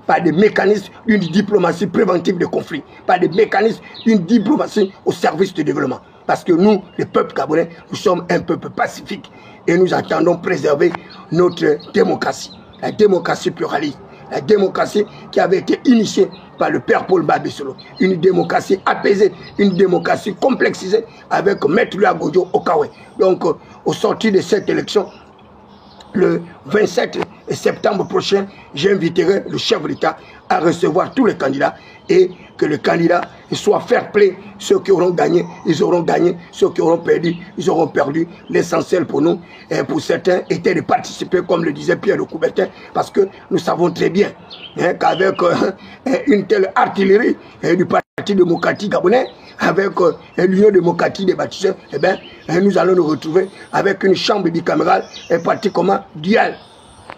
par des mécanismes d'une diplomatie préventive de conflits, par des mécanismes d'une diplomatie au service du développement. Parce que nous, les peuples gabonais, nous sommes un peuple pacifique et nous attendons préserver notre démocratie, la démocratie pluraliste. La démocratie qui avait été initiée par le père Paul Babissolo. Une démocratie apaisée, une démocratie complexisée avec Maître Luagojo Okawe. Donc, au sortir de cette élection, le 27 septembre prochain, j'inviterai le chef de l'État à recevoir tous les candidats et que les candidats soient fair play. Ceux qui auront gagné, ils auront gagné. Ceux qui auront perdu, ils auront perdu. L'essentiel pour nous, et pour certains, était de participer, comme le disait Pierre de Coubertin, parce que nous savons très bien qu'avec une telle artillerie du Parti démocratique gabonais, avec l'Union démocratique des bâtisseurs, eh bien, nous allons nous retrouver avec une chambre bicamérale pratiquement duale,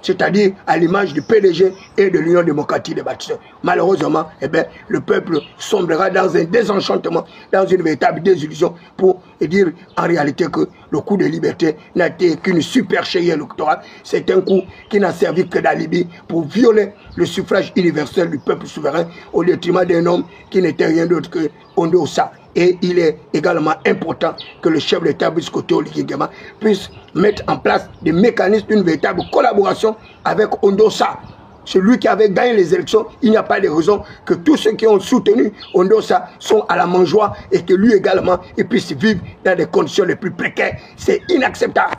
c'est-à-dire à l'image du PDG et de l'Union démocratique des bâtisseurs. Malheureusement, eh bien, le peuple sombrera dans un désenchantement, dans une véritable désillusion pour dire en réalité que le coup de liberté n'a été qu'une supercherie électorale. C'est un coup qui n'a servi que d'alibi pour violer le suffrage universel du peuple souverain au détriment d'un homme qui n'était rien d'autre que Ondo Ossa. Et il est également important que le chef d'État puisse mettre en place des mécanismes d'une véritable collaboration avec Ondo Ossa. Celui qui avait gagné les élections, il n'y a pas de raison que tous ceux qui ont soutenu Ondo Ossa sont à la mangeoire et que lui également il puisse vivre dans des conditions les plus précaires. C'est inacceptable.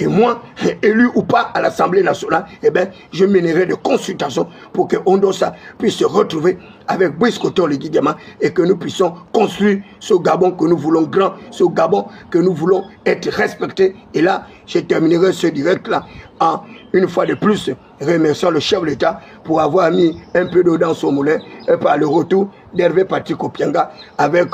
Et moi, élu ou pas à l'Assemblée nationale, eh bien, je mènerai des consultations pour que Ondo Ossa puisse se retrouver avec Brice Kotor Guigama et que nous puissions construire ce Gabon que nous voulons grand, ce Gabon que nous voulons être respecté. Et là, je terminerai ce direct-là en, une fois de plus, remerciant le chef de l'État pour avoir mis un peu d'eau dans son moulin et par le retour d'Hervé Patrick Opianga avec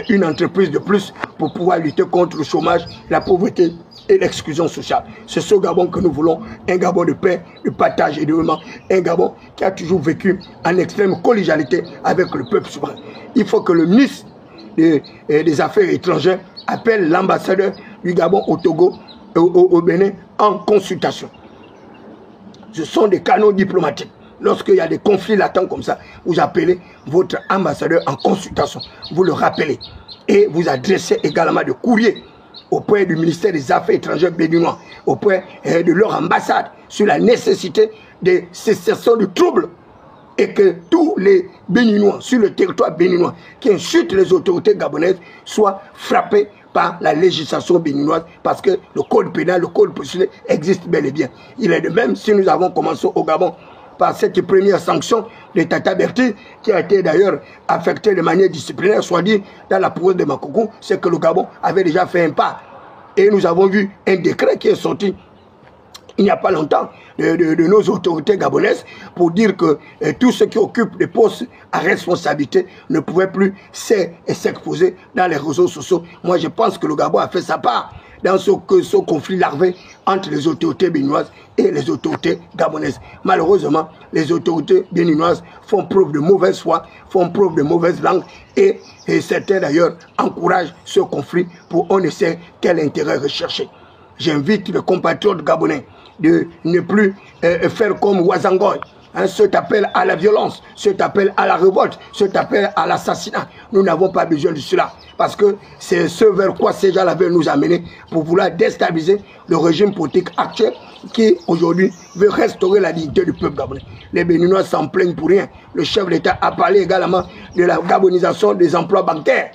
une entreprise de plus pour pouvoir lutter contre le chômage, la pauvreté et l'exclusion sociale. C'est ce Gabon que nous voulons, un Gabon de paix, de partage et de développement, un Gabon qui a toujours vécu en extrême collégialité avec le peuple souverain. Il faut que le ministre des Affaires étrangères appelle l'ambassadeur du Gabon au Togo, au Bénin, en consultation. Ce sont des canaux diplomatiques. Lorsqu'il y a des conflits latents comme ça, vous appelez votre ambassadeur en consultation. Vous le rappelez. Et vous adressez également des courriers auprès du ministère des Affaires étrangères béninois, auprès de leur ambassade, sur la nécessité de cessation de troubles et que tous les Béninois sur le territoire béninois qui insultent les autorités gabonaises soient frappés par la législation béninoise parce que le code pénal, le code procédurier existe bel et bien. Il est de même si nous avons commencé au Gabon par cette première sanction de Tata Berti qui a été d'ailleurs affectée de manière disciplinaire, soit dit dans la province de Makoukou, c'est que le Gabon avait déjà fait un pas. Et nous avons vu un décret qui est sorti il n'y a pas longtemps de nos autorités gabonaises pour dire que tous ceux qui occupent des postes à responsabilité ne pouvaient plus s'exposer dans les réseaux sociaux. Moi, je pense que le Gabon a fait sa part dans ce conflit larvé entre les autorités béninoises et les autorités gabonaises. Malheureusement, les autorités béninoises font preuve de mauvaise foi, font preuve de mauvaise langue et certains d'ailleurs encouragent ce conflit pour on ne sait quel intérêt rechercher. J'invite les compatriotes gabonais de ne plus faire comme Ouazangoy, hein, cet appel à la violence, cet appel à la révolte, cet appel à l'assassinat. Nous n'avons pas besoin de cela, parce que c'est ce vers quoi ces gens veulent nous amener pour vouloir déstabiliser le régime politique actuel qui aujourd'hui veut restaurer la dignité du peuple gabonais. Les Béninois s'en plaignent pour rien. Le chef de l'État a parlé également de la gabonisation des emplois bancaires.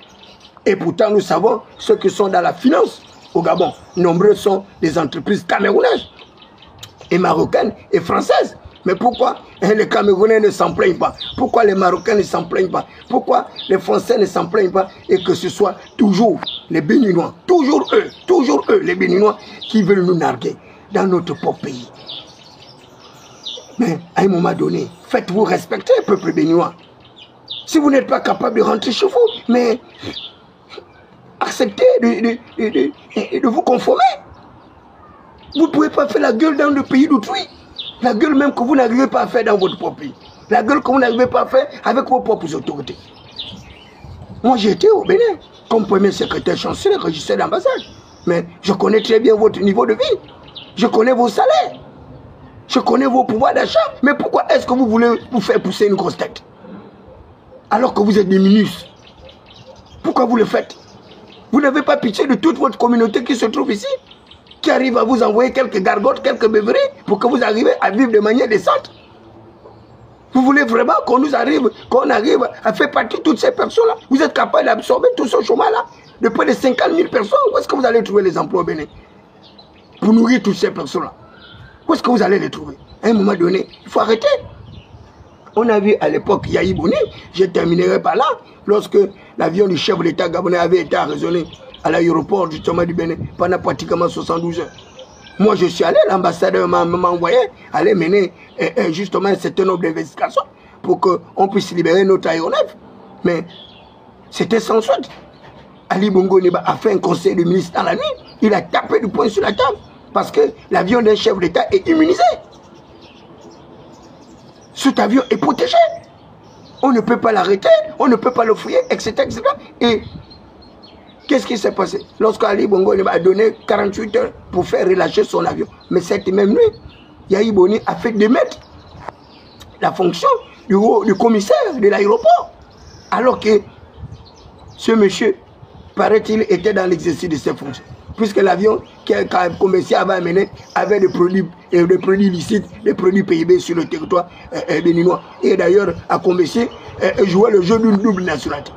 Et pourtant nous savons ceux qui sont dans la finance au Gabon. Nombreux sont des entreprises camerounaises et marocaines et françaises. Mais pourquoi les Camerounais ne s'en plaignent pas? Pourquoi les Marocains ne s'en plaignent pas? Pourquoi les Français ne s'en plaignent pas? Et que ce soit toujours les Béninois, toujours eux, les Béninois, qui veulent nous narguer dans notre propre pays. Mais à un moment donné, faites-vous respecter, peuple béninois. Si vous n'êtes pas capable de rentrer chez vous, mais acceptez de vous conformer. Vous ne pouvez pas faire la gueule dans le pays d'autrui. La gueule même que vous n'arrivez pas à faire dans votre propre pays. La gueule que vous n'arrivez pas à faire avec vos propres autorités. Moi j'ai été au Bénin comme premier secrétaire chancelier, régisseur d'ambassade. Mais je connais très bien votre niveau de vie. Je connais vos salaires. Je connais vos pouvoirs d'achat. Mais pourquoi est-ce que vous voulez vous faire pousser une grosse tête? Alors que vous êtes des ministres. Pourquoi vous le faites? Vous n'avez pas pitié de toute votre communauté qui se trouve ici, qui arrive à vous envoyer quelques gargotes, quelques beuveries, pour que vous arriviez à vivre de manière décente. Vous voulez vraiment qu'on arrive à faire partie de toutes ces personnes-là? Vous êtes capable d'absorber tout ce chômage-là de près de 50 000 personnes? Où est-ce que vous allez trouver les emplois au Bénin pour nourrir toutes ces personnes-là? Où est-ce que vous allez les trouver? À un moment donné, il faut arrêter. On a vu à l'époque Yahi Boni, je terminerai par là, lorsque l'avion du chef de l'État gabonais avait été arraisonné à l'aéroport justement du Bénin pendant pratiquement 72 heures. Moi je suis allé, l'ambassadeur m'a envoyé aller mener justement un certain nombre d'investigations pour qu'on puisse libérer notre aéronef. Mais c'était sans suite. Ali Bongo Ondimba a fait un conseil de ministre dans la nuit, il a tapé du poing sur la table parce que l'avion d'un chef d'État est immunisé. Cet avion est protégé. On ne peut pas l'arrêter, on ne peut pas le fouiller, etc. etc. Et qu'est-ce qui s'est passé? Lorsque Ali Bongo Ondimba a donné 48 heures pour faire relâcher son avion, mais cette même nuit, Yahi Boni a fait démettre la fonction du commissaire de l'aéroport. Alors que ce monsieur, paraît-il, était dans l'exercice de ses fonctions. Puisque l'avion qu'un commercial avait amené avait des produits illicites, des produits PIB sur le territoire béninois. Et d'ailleurs, à Combessi, jouait le jeu d'une double nationalité.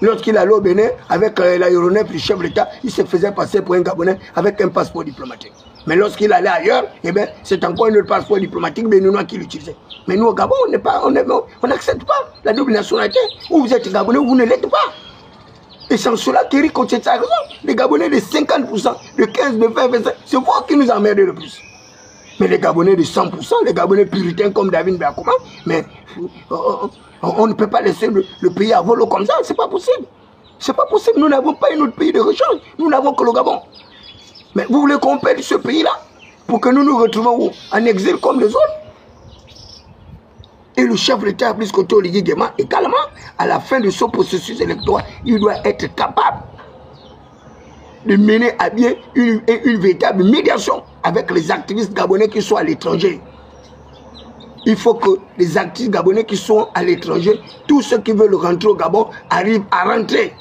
Lorsqu'il allait au Bénin, avec l'aéronef du chef de l'État, il se faisait passer pour un Gabonais avec un passeport diplomatique. Mais lorsqu'il allait ailleurs, eh bien, c'est encore un autre passeport diplomatique béninois qui l'utilisait. Mais nous, au Gabon, on n'accepte pas la double nationalité. Ou vous êtes Gabonais ou vous ne l'êtes pas. Et sans cela, Thierry Cotier a raison. Les Gabonais de 50%, de 15%, de 20%, 25%, c'est vous qui nous emmerdez le plus. Mais les Gabonais de 100%, les Gabonais puritains comme David Bakoma, mais On ne peut pas laisser le pays à volo comme ça, c'est pas possible. C'est pas possible, nous n'avons pas un autre pays de rechange, nous n'avons que le Gabon. Mais vous voulez qu'on perde ce pays-là pour que nous nous retrouvions en exil comme les autres? Et le chef de l'État, plus que Oligui Nguema, également, à la fin de ce processus électoral, il doit être capable de mener à bien une véritable médiation avec les activistes gabonais qui sont à l'étranger. Il faut que les activistes gabonais qui sont à l'étranger, tous ceux qui veulent rentrer au Gabon, arrivent à rentrer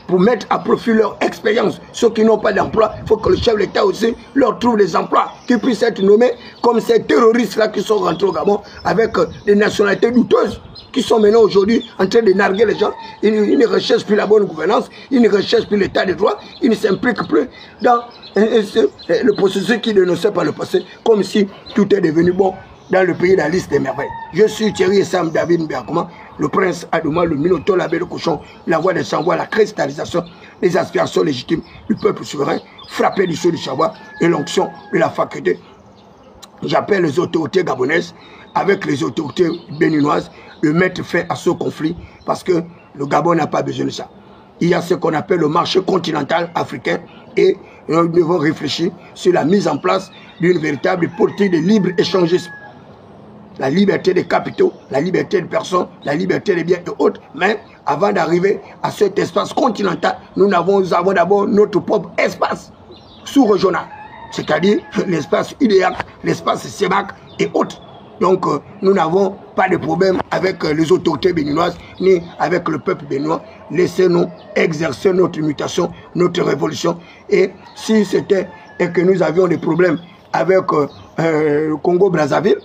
pour mettre à profit leur expérience. Ceux qui n'ont pas d'emploi, il faut que le chef de l'État aussi leur trouve des emplois qui puissent être nommés comme ces terroristes-là qui sont rentrés au Gabon avec des nationalités douteuses qui sont maintenant aujourd'hui en train de narguer les gens. Ils ne recherchent plus la bonne gouvernance, ils ne recherchent plus l'état de droit, ils ne s'impliquent plus dans le processus qui dénonçait par le passé, comme si tout est devenu bon dans le pays de la liste des merveilles. Je suis Thierry Sam David Mberkoma, le prince Adouma, le Minotaure, la belle cochon, la voix des sans-voix, la cristallisation des aspirations légitimes du peuple souverain, frappé du sceau du savoir et l'onction de la faculté. J'appelle les autorités gabonaises, avec les autorités béninoises, de mettre fin à ce conflit, parce que le Gabon n'a pas besoin de ça. Il y a ce qu'on appelle le marché continental africain, et nous devons réfléchir sur la mise en place d'une véritable politique de libre-échangisme. La liberté des capitaux, la liberté des personnes, la liberté des biens et autres. Mais avant d'arriver à cet espace continental, nous avons d'abord notre propre espace sous-régional. C'est-à-dire l'espace UDEAC, l'espace CEMAC et autres. Donc nous n'avons pas de problème avec les autorités béninoises ni avec le peuple béninois. Laissez-nous exercer notre mutation, notre révolution. Et si c'était que nous avions des problèmes avec le Congo-Brazzaville,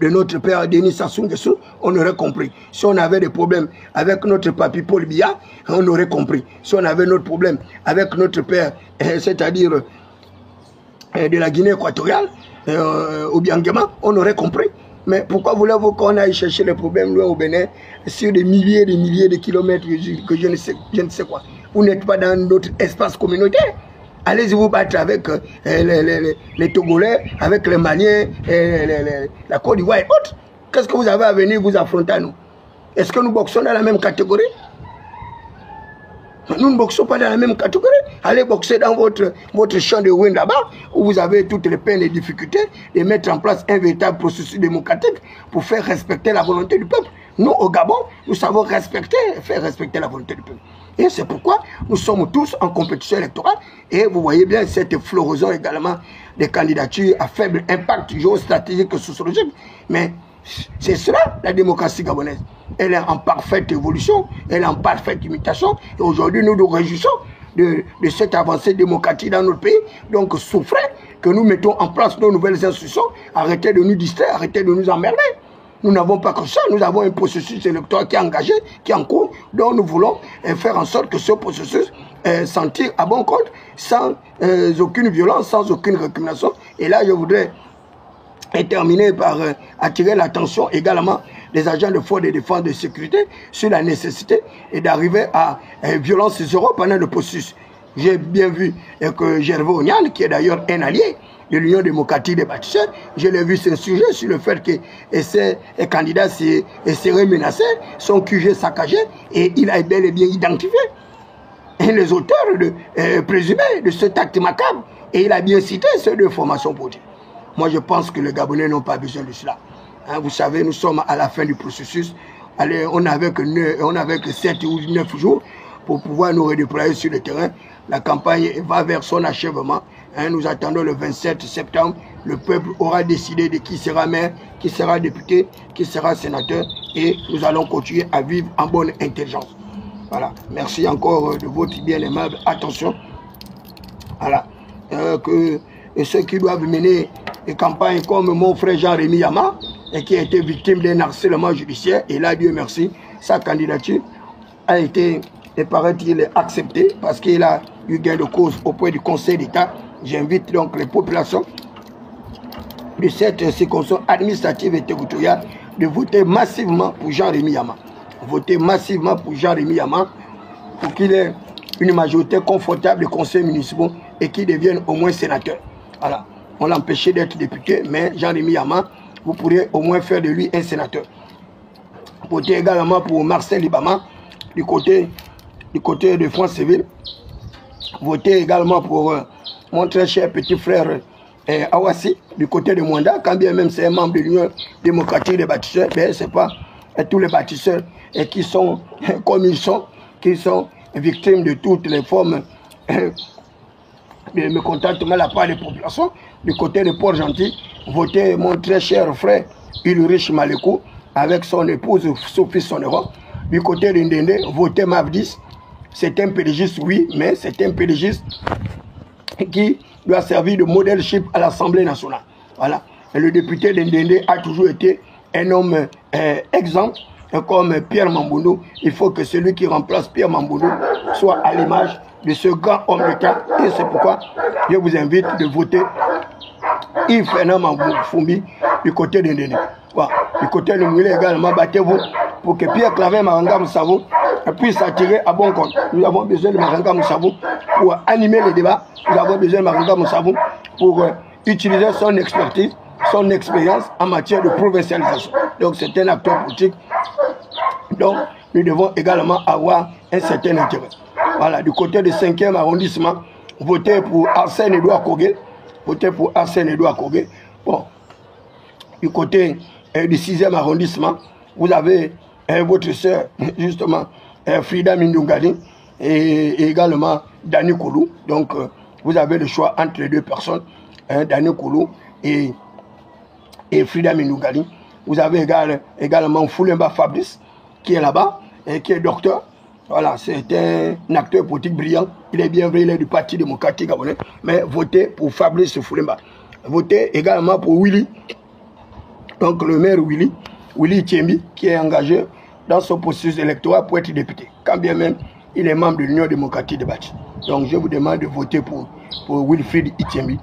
de notre père Denis Sassou Nguesso, on aurait compris. Si on avait des problèmes avec notre papy Paul Biya, on aurait compris. Si on avait notre problème avec notre père, c'est-à-dire de la Guinée équatoriale, Obiang Nguema, on aurait compris. Mais pourquoi voulez-vous qu'on aille chercher les problèmes loin au Bénin sur des milliers et des milliers de kilomètres que je ne sais quoi? Vous n'êtes pas dans notre espace communautaire. Allez-y vous battre avec les Togolais, avec les Maliens, la Côte d'Ivoire et autres. Qu'est-ce que vous avez à venir vous affronter à nous? Est-ce que nous boxons dans la même catégorie? Nous ne boxons pas dans la même catégorie. Allez boxer dans votre champ de ruines là-bas, où vous avez toutes les peines et difficultés de mettre en place un véritable processus démocratique pour faire respecter la volonté du peuple. Nous, au Gabon, nous savons respecter, faire respecter la volonté du peuple. Et c'est pourquoi nous sommes tous en compétition électorale. Et vous voyez bien cette floraison également des candidatures à faible impact géostratégique et sociologique. Mais c'est cela, la démocratie gabonaise. Elle est en parfaite évolution, elle est en parfaite imitation. Et aujourd'hui, nous nous réjouissons de cette avancée démocratique dans notre pays. Donc, souffrez que nous mettons en place nos nouvelles institutions. Arrêtez de nous distraire, arrêtez de nous emmerder. Nous n'avons pas que ça, nous avons un processus électoral qui est engagé, qui est en cours, dont nous voulons faire en sorte que ce processus s'en tire à bon compte, sans aucune violence, sans aucune récrimination. Et là, je voudrais terminer par attirer l'attention également des agents de force de défense et de sécurité sur la nécessité d'arriver à violence zéro pendant le processus. J'ai bien vu que Gervais Onial, qui est d'ailleurs un allié de l'Union démocratique des bâtisseurs, je l'ai vu s'insurger sur le fait que ces candidats seraient menacés, son QG saccagé, et il a bel et bien identifié les auteurs présumés de cet acte macabre, et il a bien cité ces deux formations politiques. Moi, je pense que les Gabonais n'ont pas besoin de cela. Hein, vous savez, nous sommes à la fin du processus. Allez, on n'avait que 7 ou 9 jours pour pouvoir nous redéployer sur le terrain. La campagne va vers son achèvement. Hein, nous attendons le 27 septembre. Le peuple aura décidé de qui sera maire, qui sera député, qui sera sénateur. Et nous allons continuer à vivre en bonne intelligence. Voilà. Merci encore de votre bien aimable attention. Voilà. Et ceux qui doivent mener des campagnes comme mon frère Jean-Rémy Yama, et qui a été victime d'un harcèlement judiciaire, et là, Dieu merci, sa candidature a été, paraît-il, acceptée parce qu'il a eu gain de cause auprès du Conseil d'État. J'invite donc les populations de cette circonscription administrative et territoriale de voter massivement pour Jean-Rémy Yama. Voter massivement pour Jean-Rémy Yama pour qu'il ait une majorité confortable des conseils municipaux et qu'il devienne au moins sénateur. Voilà. On l'a empêché d'être député, mais Jean-Rémy Yama, vous pourriez au moins faire de lui un sénateur. Votez également pour Marcel Libama, du côté de France Civile. Votez également pour mon très cher petit frère Awassi, du côté de Mwanda, quand bien même c'est un membre de l'Union démocratique des bâtisseurs, mais ce n'est pas tous les bâtisseurs qui sont comme ils sont, qui sont victimes de toutes les formes de mécontentement de la part des populations. Du côté de Port-Gentil, votez mon très cher frère Ulrich Malekou avec son épouse Sophie Sonneron. Du côté de Ndende, votez Mavdis. C'est un pédégiste, oui, mais c'est un pédégiste qui doit servir de modèle chip à l'Assemblée nationale. Voilà. Et le député de Ndende a toujours été un homme exemple, comme Pierre Mamboundou. Il faut que celui qui remplace Pierre Mamboundou soit à l'image de ce grand homme d'État. Et c'est pourquoi je vous invite de voter Yves Fernand Mamboufumbi du côté de Ndende. Voilà. Du côté de Moulé également, battez-vous pour que Pierre Claver Maranga Moussavou puisse attirer à bon compte. Nous avons besoin de Maranga Moussavou pour animer les débats. Nous avons besoin de Maranga Moussavou pour utiliser son expertise, son expérience en matière de provincialisation. Donc c'est un acteur politique. Donc nous devons également avoir un certain intérêt. Voilà, du côté du 5e arrondissement, votez pour Arsène Edouard Kogé. Votez pour Arsène Edouard Kogé. Bon, du côté du 6e arrondissement, vous avez votre soeur, justement, Frida Mindungali, et également Dani Koulou. Donc, vous avez le choix entre les deux personnes, Dani Koulou et Frida Mindungali. Vous avez également Foulemba Fabrice, qui est là-bas, et qui est docteur. Voilà, c'est un acteur politique brillant. Il est bien vrai, il est du Parti démocratique gabonais. Mais votez pour Fabrice Foulemba. Votez également pour Willy. Donc, le maire Willy Thiembi, qui est engagé dans son processus électoral pour être député. Quand bien même, il est membre de l'Union démocratique de Bâti. Donc, je vous demande de voter pour Wilfried Thiembi.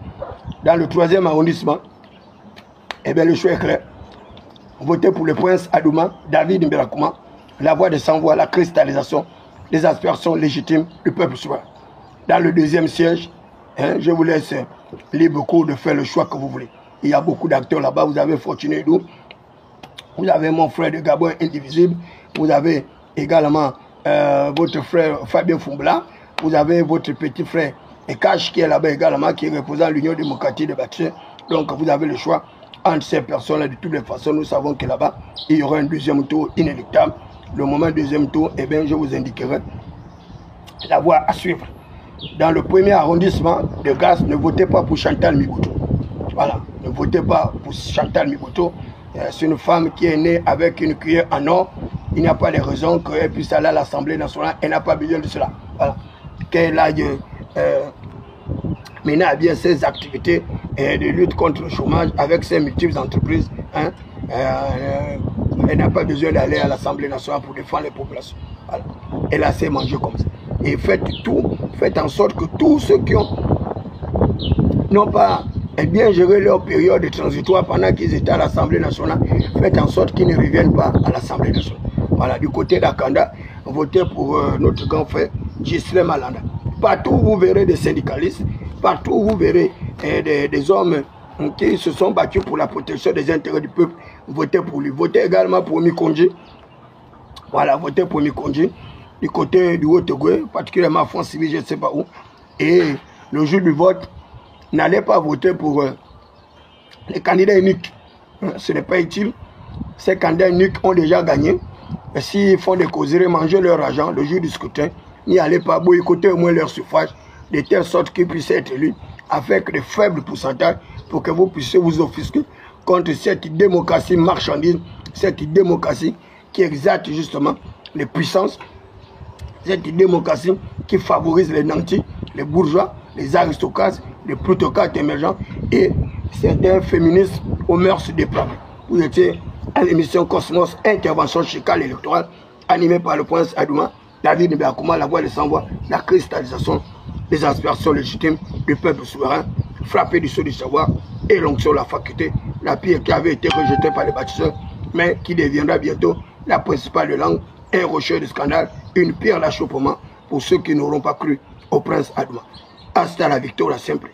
Dans le 3e arrondissement, eh bien, le choix est clair. Votez pour le prince Adouma, David Mberakouma, la voix de sans-voix, la cristallisation des aspirations légitimes du peuple souverain. Dans le 2e siège, je vous laisse libre cours de faire le choix que vous voulez. Il y a beaucoup d'acteurs là-bas. Vous avez Fortuné Edou, vous avez mon frère de Gabon Indivisible, vous avez également votre frère Fabien Foumbla, vous avez votre petit frère Ekash qui est là-bas également, qui représente l'Union démocratique de Bâti. Donc vous avez le choix entre ces personnes-là. De toutes les façons, nous savons que là-bas, il y aura un 2e tour inéluctable. Le moment 2e tour, eh bien, je vous indiquerai la voie à suivre. Dans le 1er arrondissement de grâce, ne votez pas pour Chantal Miboto. Voilà, ne votez pas pour Chantal Miboto. C'est une femme qui est née avec une cuillère en or. Il n'y a pas de raison qu'elle puisse aller à l'Assemblée nationale. Elle n'a pas besoin de cela. Voilà. Qu'elle aille mener à bien ses activités de lutte contre le chômage avec ses multiples entreprises. Hein. Elle n'a pas besoin d'aller à l'Assemblée nationale pour défendre les populations. Voilà. Elle a assez mangé comme ça. Et faites tout, faites en sorte que tous ceux qui n'ont pas bien géré leur période de transitoire pendant qu'ils étaient à l'Assemblée nationale, faites en sorte qu'ils ne reviennent pas à l'Assemblée nationale. Voilà, du côté d'Akanda, votez pour notre grand frère, Ghislain Malanda. Partout vous verrez des syndicalistes, partout vous verrez des hommes qui se sont battus pour la protection des intérêts du peuple, votez pour lui. Votez également pour Mikonji. Voilà, votez pour Mikonji. Du côté du Haut-Togo, particulièrement France Civile, je ne sais pas où. Et le jour du vote, n'allez pas voter pour les candidats uniques. Ce n'est pas utile. Ces candidats uniques ont déjà gagné. Et s'ils font des causeries, mangez leur argent le jour du scrutin, n'y allez pas boycotter au moins leur suffrage, de telle sorte qu'ils puissent être élus avec de faibles pourcentages pour que vous puissiez vous offusquer contre cette démocratie marchandise, cette démocratie qui exalte justement les puissances, cette démocratie qui favorise les nantis, les bourgeois, les aristocrates, les plutocrates émergents et certains féministes aux mœurs dépravées. Vous étiez à l'émission Cosmos, intervention chicale électorale, animée par le prince Adouma, David Mberakouma, la voix de sans-voix, la cristallisation des aspirations légitimes du peuple souverain, frappé du sceau du savoir et l'onction de la faculté, la pierre qui avait été rejetée par les bâtisseurs, mais qui deviendra bientôt la principale langue, un rocher de scandale, une pierre d'achoppement pour ceux qui n'auront pas cru au prince Adouma. Hasta la victoire simple.